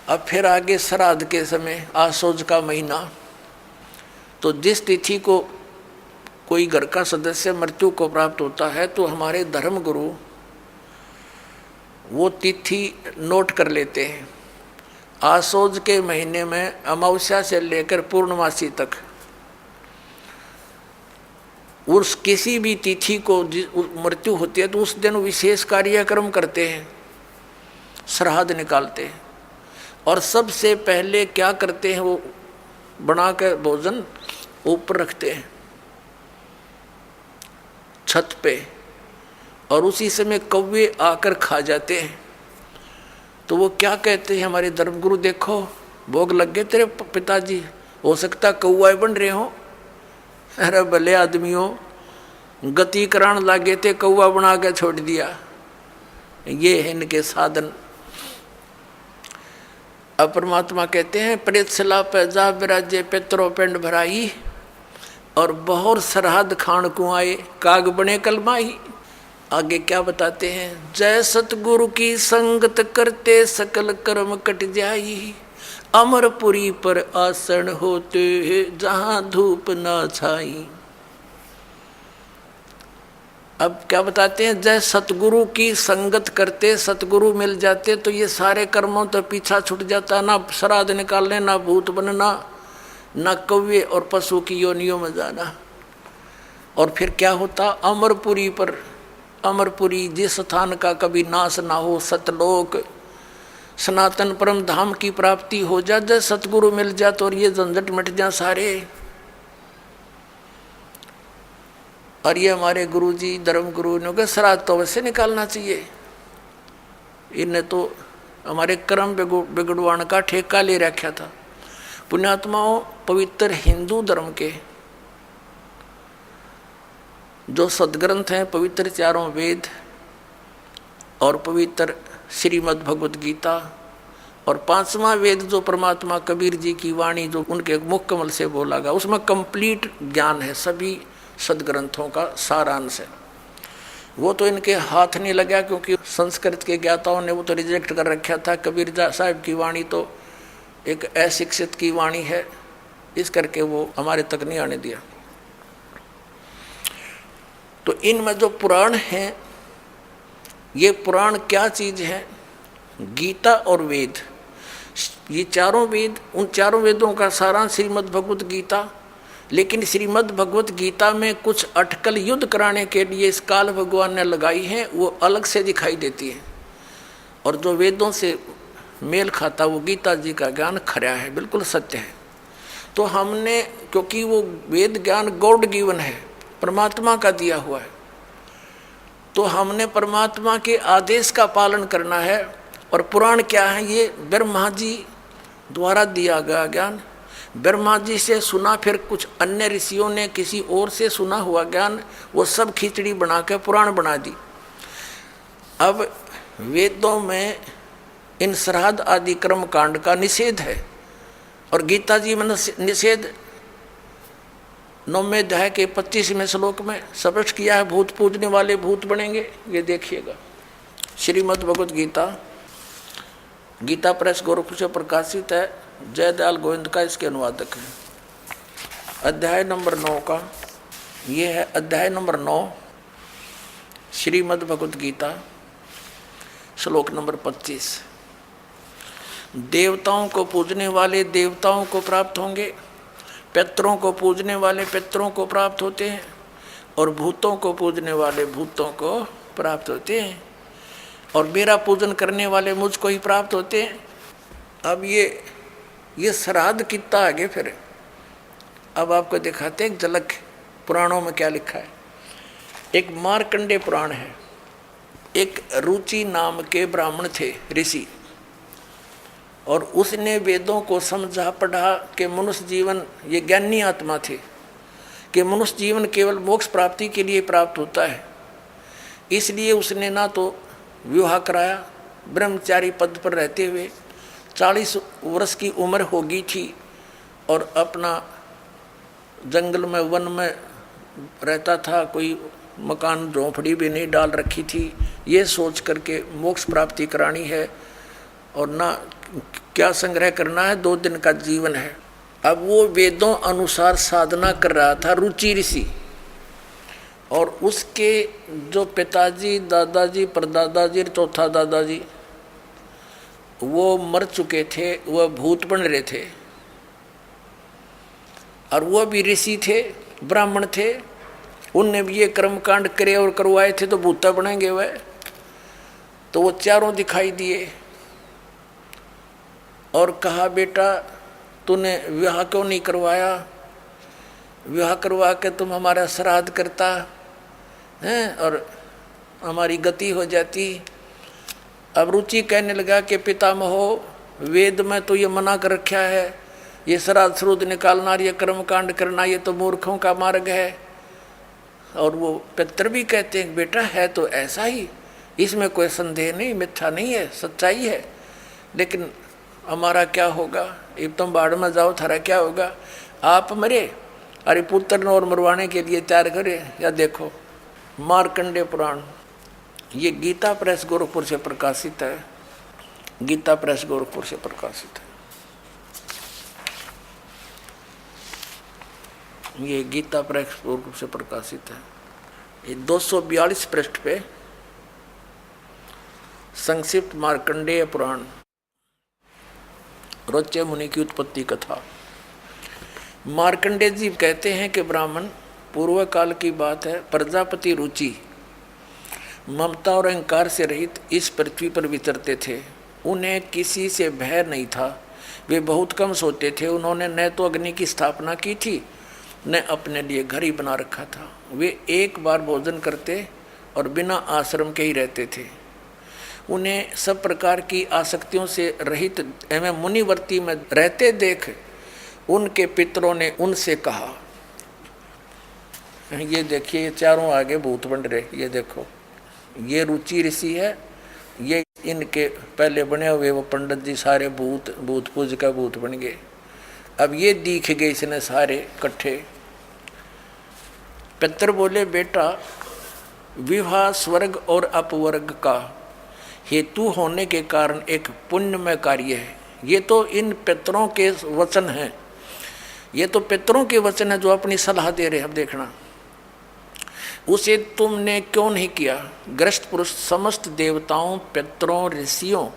अब फिर आगे श्राद्ध के समय आसुज का महीना। तो जिस तिथि को कोई घर का सदस्य मृत्यु को प्राप्त होता है तो हमारे धर्म गुरु वो तिथि नोट कर लेते हैं आसोज के महीने में अमावस्या से लेकर पूर्णमासी तक उस किसी भी तिथि को मृत्यु होती है तो उस दिन विशेष कार्यक्रम करते हैं, श्राद्ध निकालते हैं। और सबसे पहले क्या करते हैं, वो बना कर भोजन ऊपर रखते हैं छत पे, और उसी समय कौवे आकर खा जाते हैं। तो वो क्या कहते हैं हमारे धर्मगुरु, देखो भोग लग गए तेरे पिताजी, हो सकता कौआ बन रहे हो। अरे भले आदमियों, गति करान लागे थे, कौआ बना के छोड़ दिया। ये है इनके साधन। अब परमात्मा कहते हैं प्रेत सला पैजा विराजे पितरो पिंड भराई, और बहुत सरहद खान को आए काग बने कलमाई। आगे क्या बताते हैं, जय सतगुरु की संगत करते सकल कर्म कट जाई, अमरपुरी पर आसन होते जहां धूप ना छाई। अब क्या बताते हैं, जय सतगुरु की संगत करते, सतगुरु मिल जाते तो ये सारे कर्मों तो पीछा छूट जाता, ना श्राद्ध निकालने, ना भूत बनना, ना कौवे और पशु की योनियों में जाना। और फिर क्या होता, अमरपुरी पर, अमरपुरी जिस स्थान का कभी नाश ना हो, सतलोक सनातन परम धाम की प्राप्ति हो जा, जब सतगुरु मिल जा तो और ये झंझट मिट जा सारे। और ये हमारे गुरुजी धर्म गुरु ने कहा श्राद्ध तो वैसे निकालना चाहिए, इन्हें तो हमारे कर्म बिगड़वाण का ठेका ले रखा था। पुण्यात्माओं, पवित्र हिंदू धर्म के जो सदग्रंथ हैं, पवित्र चारों वेद और पवित्र श्रीमद् भगवत गीता, और पांचवा वेद जो परमात्मा कबीर जी की वाणी जो उनके मुख कमल से बोला गया, उसमें कंप्लीट ज्ञान है, सभी सदग्रंथों का सारांश है। वो तो इनके हाथ नहीं लगा क्योंकि संस्कृत के ज्ञाताओं ने वो तो रिजेक्ट कर रखा था। कबीर साहब की वाणी तो एक अशिक्षित की वाणी है, इस करके वो हमारे तक नहीं आने दिया। तो इनमें जो पुराण हैं, ये पुराण क्या चीज है, गीता और वेद, ये चारों वेद, उन चारों वेदों का सारांश श्रीमद् भगवत गीता। लेकिन श्रीमद् भगवत गीता में कुछ अटकल युद्ध कराने के लिए इस काल भगवान ने लगाई हैं, वो अलग से दिखाई देती है। और जो वेदों से मेल खाता वो गीता जी का ज्ञान खरा है, बिल्कुल सत्य है। तो हमने, क्योंकि वो वेद ज्ञान गॉड गिवन है, परमात्मा का दिया हुआ है, तो हमने परमात्मा के आदेश का पालन करना है। और पुराण क्या है, ये ब्रह्मा जी द्वारा दिया गया ज्ञान, ब्रह्मा जी से सुना, फिर कुछ अन्य ऋषियों ने किसी और से सुना हुआ ज्ञान, वो सब खिचड़ी बना के पुराण बना दी। अब वेदों में इन श्राद्ध आदि कर्म कांड का निषेध है, और गीता जी में निषेध 9वें अध्याय के 25वें श्लोक में स्पष्ट किया है, भूत पूजने वाले भूत बनेंगे। ये देखिएगा, श्रीमद् भगवत गीता, गीता प्रेस गोरखपुर से प्रकाशित है, जयदयाल गोविंद का इसके अनुवादक है। अध्याय नंबर 9 का ये है, अध्याय नंबर 9 श्रीमद् भगवत गीता, श्लोक नंबर 25। देवताओं को पूजने वाले देवताओं को प्राप्त होंगे, पितरों को पूजने वाले पितरों को प्राप्त होते हैं, और भूतों को पूजने वाले भूतों को प्राप्त होते हैं, और मेरा पूजन करने वाले मुझको ही प्राप्त होते हैं। अब ये श्राद्ध कितना आगे फिर, अब आपको दिखाते हैं एक झलक पुराणों में क्या लिखा है। एक मार्कंडे पुराण है, एक रुचि नाम के ब्राह्मण थे, ऋषि, और उसने वेदों को समझा पढ़ा कि मनुष्य जीवन, ये ज्ञानी आत्मा थे कि मनुष्य जीवन केवल मोक्ष प्राप्ति के लिए प्राप्त होता है। इसलिए उसने ना तो विवाह कराया, ब्रह्मचारी पद पर रहते हुए 40 वर्ष की उम्र हो गई थी, और अपना जंगल में वन में रहता था, कोई मकान झोंपड़ी भी नहीं डाल रखी थी, ये सोच करके मोक्ष प्राप्ति करानी है और ना क्या संग्रह करना है, 2 दिन का जीवन है। अब वो वेदों अनुसार साधना कर रहा था, रुचि ऋषि, और उसके जो पिताजी, दादाजी, परदादाजी, चौथा दादाजी, वो मर चुके थे, वह भूत बन रहे थे, और वो भी ऋषि थे, ब्राह्मण थे, उनने भी ये कर्मकांड करे और करवाए थे, तो भूता बनेंगे वह। तो वो चारों दिखाई दिए और कहा, बेटा तूने विवाह क्यों नहीं करवाया? विवाह करवा के तुम हमारा श्राद्ध करता हैं और हमारी गति हो जाती। अब रुचि कहने लगा कि पितामहो, वेद में तो ये मना कर रखा है, ये श्राद्ध श्रुद्ध निकालना, ये कर्मकांड करना, ये तो मूर्खों का मार्ग है। और वो पितर भी कहते हैं, बेटा है तो ऐसा ही, इसमें कोई संदेह नहीं, मिथ्या नहीं है, सच्चाई है। लेकिन हमारा क्या होगा? अब तुम बाढ़ में जाओ, थारा क्या होगा? आप मरे, अरे पुत्र और मरवाने के लिए तैयार करे। या देखो मार्कंडेय पुराण, ये गीता प्रेस गोरखपुर से प्रकाशित है, गीता प्रेस गोरखपुर से प्रकाशित है। ये गीता प्रेस गोरखपुर से प्रकाशित है। ये 242 पृष्ठ पे संक्षिप्त मार्कंडेय पुराण, रोच्य मुनि की उत्पत्ति कथा। मार्कंडेय जी कहते हैं कि ब्राह्मण, पूर्व काल की बात है, प्रजापति रुचि ममता और अहंकार से रहित इस पृथ्वी पर विचरते थे। उन्हें किसी से भय नहीं था, वे बहुत कम सोते थे। उन्होंने न तो अग्नि की स्थापना की थी, न अपने लिए घर ही बना रखा था। वे एक बार भोजन करते और बिना आश्रम के ही रहते थे। उन्हें सब प्रकार की आसक्तियों से रहित एवं मुनिवर्ती में रहते देख उनके पितरों ने उनसे कहा, ये देखिए ये चारों आगे भूत बन रहे, ये देखो ये रुचि ऋषि है, ये इनके पहले बने हुए वो पंडित जी सारे भूत पूज का भूत बन गए। अब ये दिख गए इसने सारे इकट्ठे। पितर बोले, बेटा विवाह स्वर्ग और अपवर्ग का हेतु होने के कारण एक पुण्यमय कार्य है। ये तो इन पितरों के वचन हैं, ये तो पितरों के वचन है जो अपनी सलाह दे रहे हैं। अब देखना, उसे तुमने क्यों नहीं किया? ग्रस्त पुरुष समस्त देवताओं, पितरों, ऋषियों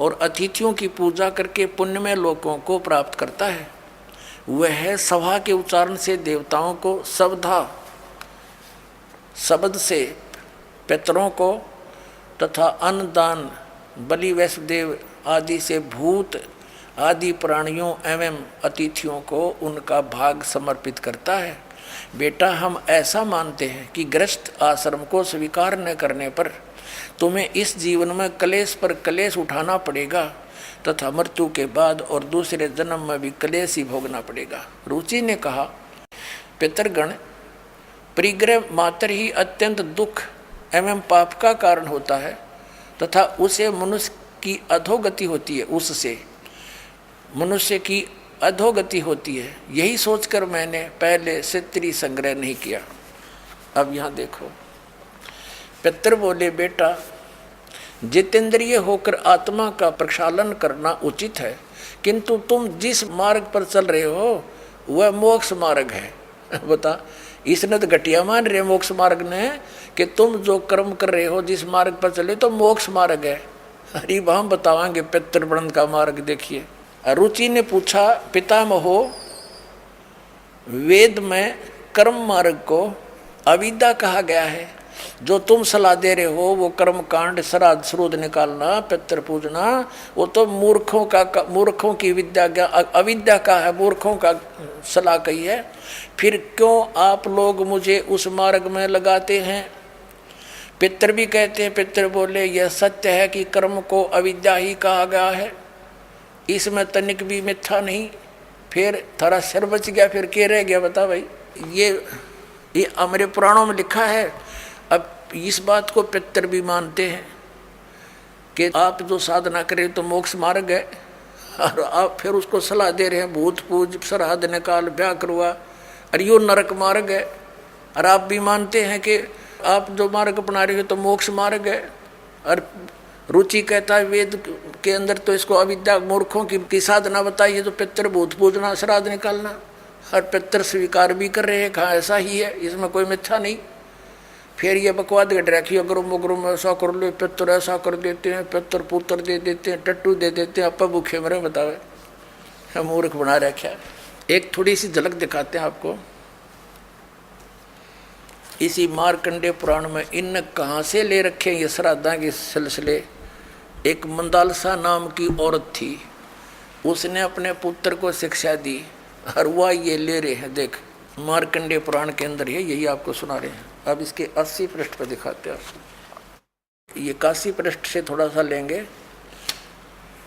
और अतिथियों की पूजा करके पुण्यमय लोकों को प्राप्त करता है। वह सभा के उच्चारण से देवताओं को, शब्द से पितरों को तथा अन्नदान, बलि, वैष्णदेव आदि से भूत आदि प्राणियों एवं अतिथियों को उनका भाग समर्पित करता है। बेटा, हम ऐसा मानते हैं कि गृहस्थ आश्रम को स्वीकार न करने पर तुम्हें इस जीवन में क्लेश पर क्लेश उठाना पड़ेगा तथा मृत्यु के बाद और दूसरे जन्म में भी क्लेश ही भोगना पड़ेगा। रुचि ने कहा, पितरगण, परिग्रह मात्र ही अत्यंत दुख एवं पाप का कारण होता है तथा उसे मनुष्य की अधोगति होती है, उससे मनुष्य की अधोगति होती है। यही सोचकर मैंने पहले से स्त्री संग्रह नहीं किया। अब यहाँ देखो, पितर बोले, बेटा जितेंद्रिय होकर आत्मा का प्रक्षालन करना उचित है, किंतु तुम जिस मार्ग पर चल रहे हो वह मोक्ष मार्ग है। बता, इसने तो घटिया मान रहे मोक्ष मार्ग ने कि तुम जो कर्म कर रहे हो जिस मार्ग पर चले तो मोक्ष मार्ग है। अरे हम बतावांगे पितृवर्ण का मार्ग। देखिए, रुचि ने पूछा, पितामहो, वेद में कर्म मार्ग को अविद्या कहा गया है। जो तुम सलाह दे रहे हो वो कर्म कांड, श्राद्ध श्रुद्ध निकालना, पितृ पूजना, वो तो मूर्खों की विद्या का, अविद्या का है, मूर्खों का सलाह कही है। फिर क्यों आप लोग मुझे उस मार्ग में लगाते हैं? पितृ भी कहते हैं, पितृ बोले, यह सत्य है कि कर्म को अविद्या ही कहा गया है, इसमें तनिक भी मिथ्या नहीं। फिर थारा सिर बच गया, फिर क्या रह गया? बता भाई, ये हमारे पुराणों में लिखा है। अब इस बात को पितर भी मानते हैं कि आप जो साधना करें तो मोक्ष मार्ग है, और आप फिर उसको सलाह दे रहे हैं भूत पूज, श्राद्ध निकाल, ब्याह करवा, और यो नरक मार्ग है। और आप भी मानते हैं कि आप जो मार्ग अपना रहे हो तो मोक्ष मार्ग है। और रुचि कहता है वेद के अंदर तो इसको अविद्या मूर्खों की साधना बताइए, तो पितर भूत पूजना, श्राद्ध निकालना, और पितर स्वीकार भी कर रहे हैं, कहा ऐसा ही है, इसमें कोई मिथ्या नहीं। फिर ये बकवाद गट रखी, अगरुम ऐसा कर लो, पितर ऐसा कर देते हैं, पितर पुत्र दे देते हैं, टट्टू दे देते हैं, अपा भूखे मरे बतावे, हम मूर्ख बना रखा। एक थोड़ी सी झलक दिखाते हैं आपको इसी मार्कंडे पुराण में। इन कहाँ से ले रखे ये श्राद्धा के सिलसिले। एक मंदालसा नाम की औरत थी, उसने अपने पुत्र को शिक्षा दी, और वह ये ले रहे हैं। देख मार्कंडे पुराण के अंदर है, यही आपको सुना रहे हैं। अब इसके 80 पृष्ठ पर दिखाते हैं आपको। ये 81 पृष्ठ से थोड़ा सा लेंगे।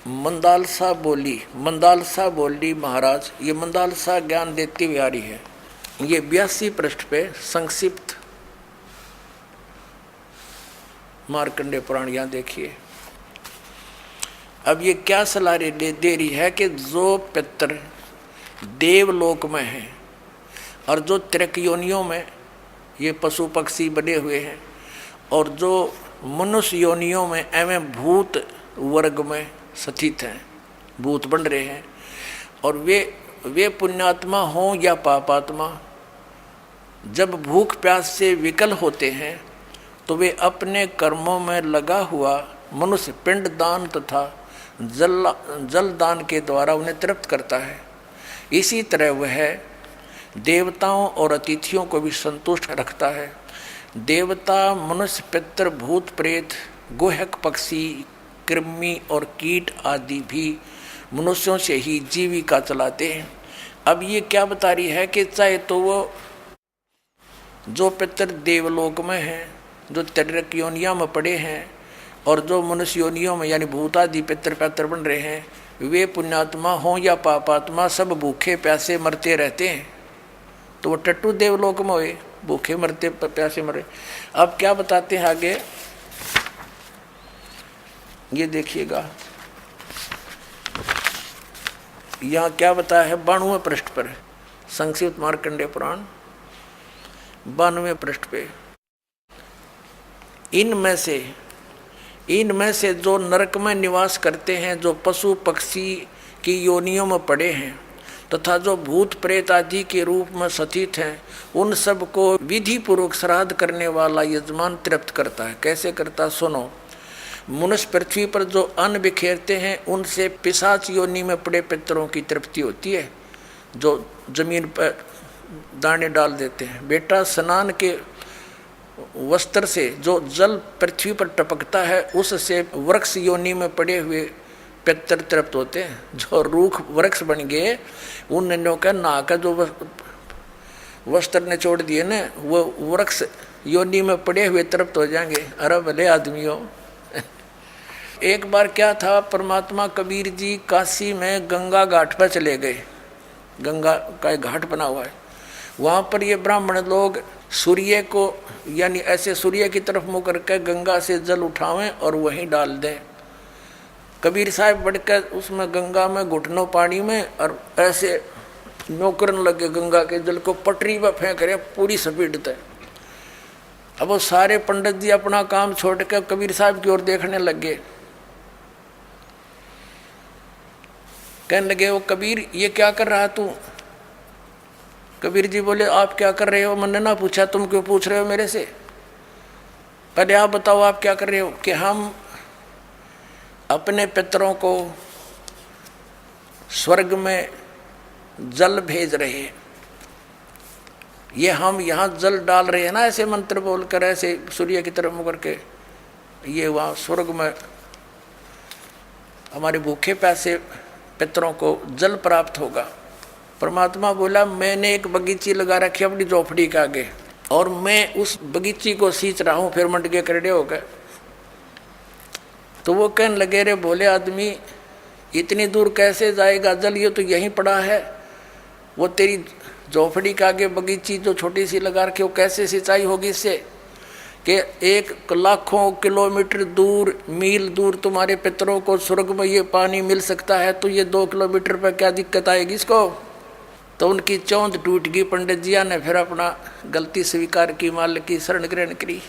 मंदालसा बोली महाराज, ये मंदालसा ज्ञान देती हुई आ रही है। ये 82 पृष्ठ पे संक्षिप्त मार्कंडे पुराण यहाँ देखिए। अब ये क्या सलाह दे रही है कि जो पितर देवलोक में है और जो त्रिक योनियों में ये पशु पक्षी बने हुए हैं, और जो मनुष्य योनियों में एवं भूत वर्ग में स्थित हैं, भूत बन रहे हैं, और वे पुण्यात्मा हों या पापात्मा, जब भूख प्यास से विकल होते हैं तो वे अपने कर्मों में लगा हुआ मनुष्य पिंड दान तथा जल दान के द्वारा उन्हें तृप्त करता है। इसी तरह वह देवताओं और अतिथियों को भी संतुष्ट रखता है। देवता, मनुष्य, पितर, भूत, प्रेत, गुहक, पक्षी, कृमि और कीट आदि भी मनुष्यों से ही जीविका चलाते हैं। अब ये क्या बता रही है कि चाहे तो वो जो पितर देवलोक में हैं, जो त्रिक योनियों में पड़े हैं, और जो मनुष्य योनियों में यानी भूतादि पितर पैतर बन रहे हैं, वे पुण्यात्मा हों या पापात्मा, सब भूखे प्यासे मरते रहते हैं। तो वो टट्टू देवलोक में हुए, भूखे मरते प्यासे मरे। अब क्या बताते हैं आगे, ये देखिएगा यहाँ क्या बताया है 92वें पृष्ठ पर, संक्षिप्त मार्कंडे पुराण 92वें पृष्ठ पे। इनमें से जो नरक में निवास करते हैं, जो पशु पक्षी की योनियों में पड़े हैं, तथा जो भूत प्रेत आदि के रूप में स्थित हैं, उन सब को विधि पूर्वक श्राद्ध करने वाला यजमान तृप्त करता है। कैसे करता, सुनो। मनुष्य पृथ्वी पर जो अन्न बिखेरते हैं, उनसे पिशाच योनि में पड़े पितरों की तृप्ति होती है, जो जमीन पर दाने डाल देते हैं। बेटा, स्नान के वस्त्र से जो जल पृथ्वी पर टपकता है, उससे वृक्ष योनि में पड़े हुए पितर तृप्त होते हैं। जो रूख वृक्ष बन गए, उन नन्यों का नहा का जो वस्त्र ने छोड़ दिए ना, वो वृक्ष योनि में पड़े हुए तृप्त हो जाएंगे। अरे भले आदमियों। एक बार क्या था, परमात्मा कबीर जी काशी में गंगा घाट पर चले गए। गंगा का एक घाट बना हुआ है, वहाँ पर ये ब्राह्मण लोग सूर्य को यानी ऐसे सूर्य की तरफ मुँह करके गंगा से जल उठावें और वहीं डाल दें। कबीर साहब बढ़कर उसमें गंगा में घुटनों पानी में और ऐसे नौकरन लगे, गंगा के जल को पटरी पर फेंक रहे पूरी स्पीड तक। अब वो सारे पंडित जी अपना काम छोड़ कर कबीर साहब की ओर देखने लगे। कहने लगे, वो कबीर ये क्या कर रहा तू? कबीर जी बोले, आप क्या कर रहे हो? मैंने ना पूछा, तुम क्यों पूछ रहे हो मेरे से? पहले आप बताओ आप क्या कर रहे हो? कि हम अपने पितरों को स्वर्ग में जल भेज रहे हैं। ये हम यहाँ जल डाल रहे हैं ना, ऐसे मंत्र बोलकर, ऐसे सूर्य की तरफ मुँह करके, ये वहाँ स्वर्ग में हमारे भूखे प्यासे पितरों को जल प्राप्त होगा। परमात्मा बोला, मैंने एक बगीची लगा रखी अपनी झोपड़ी के आगे, और मैं उस बगीची को सींच रहा हूँ। फिर मंड के करड़े हो गए। तो वो कहने लगे, रे बोले आदमी, इतनी दूर कैसे जाएगा जल? ये तो यहीं पड़ा है। वो तेरी झोपड़ी के आगे बगीची जो छोटी सी लगा रखी, वो कैसे सिंचाई होगी इससे? कि 1 लाखों किलोमीटर दूर, मील दूर तुम्हारे पितरों को स्वर्ग में ये पानी मिल सकता है, तो ये 2 किलोमीटर पर क्या दिक्कत आएगी इसको? तो उनकी चौंध टूट गई। पंडित जिया ने फिर अपना गलती स्वीकार की, मालिक की शरण ग्रहण करी।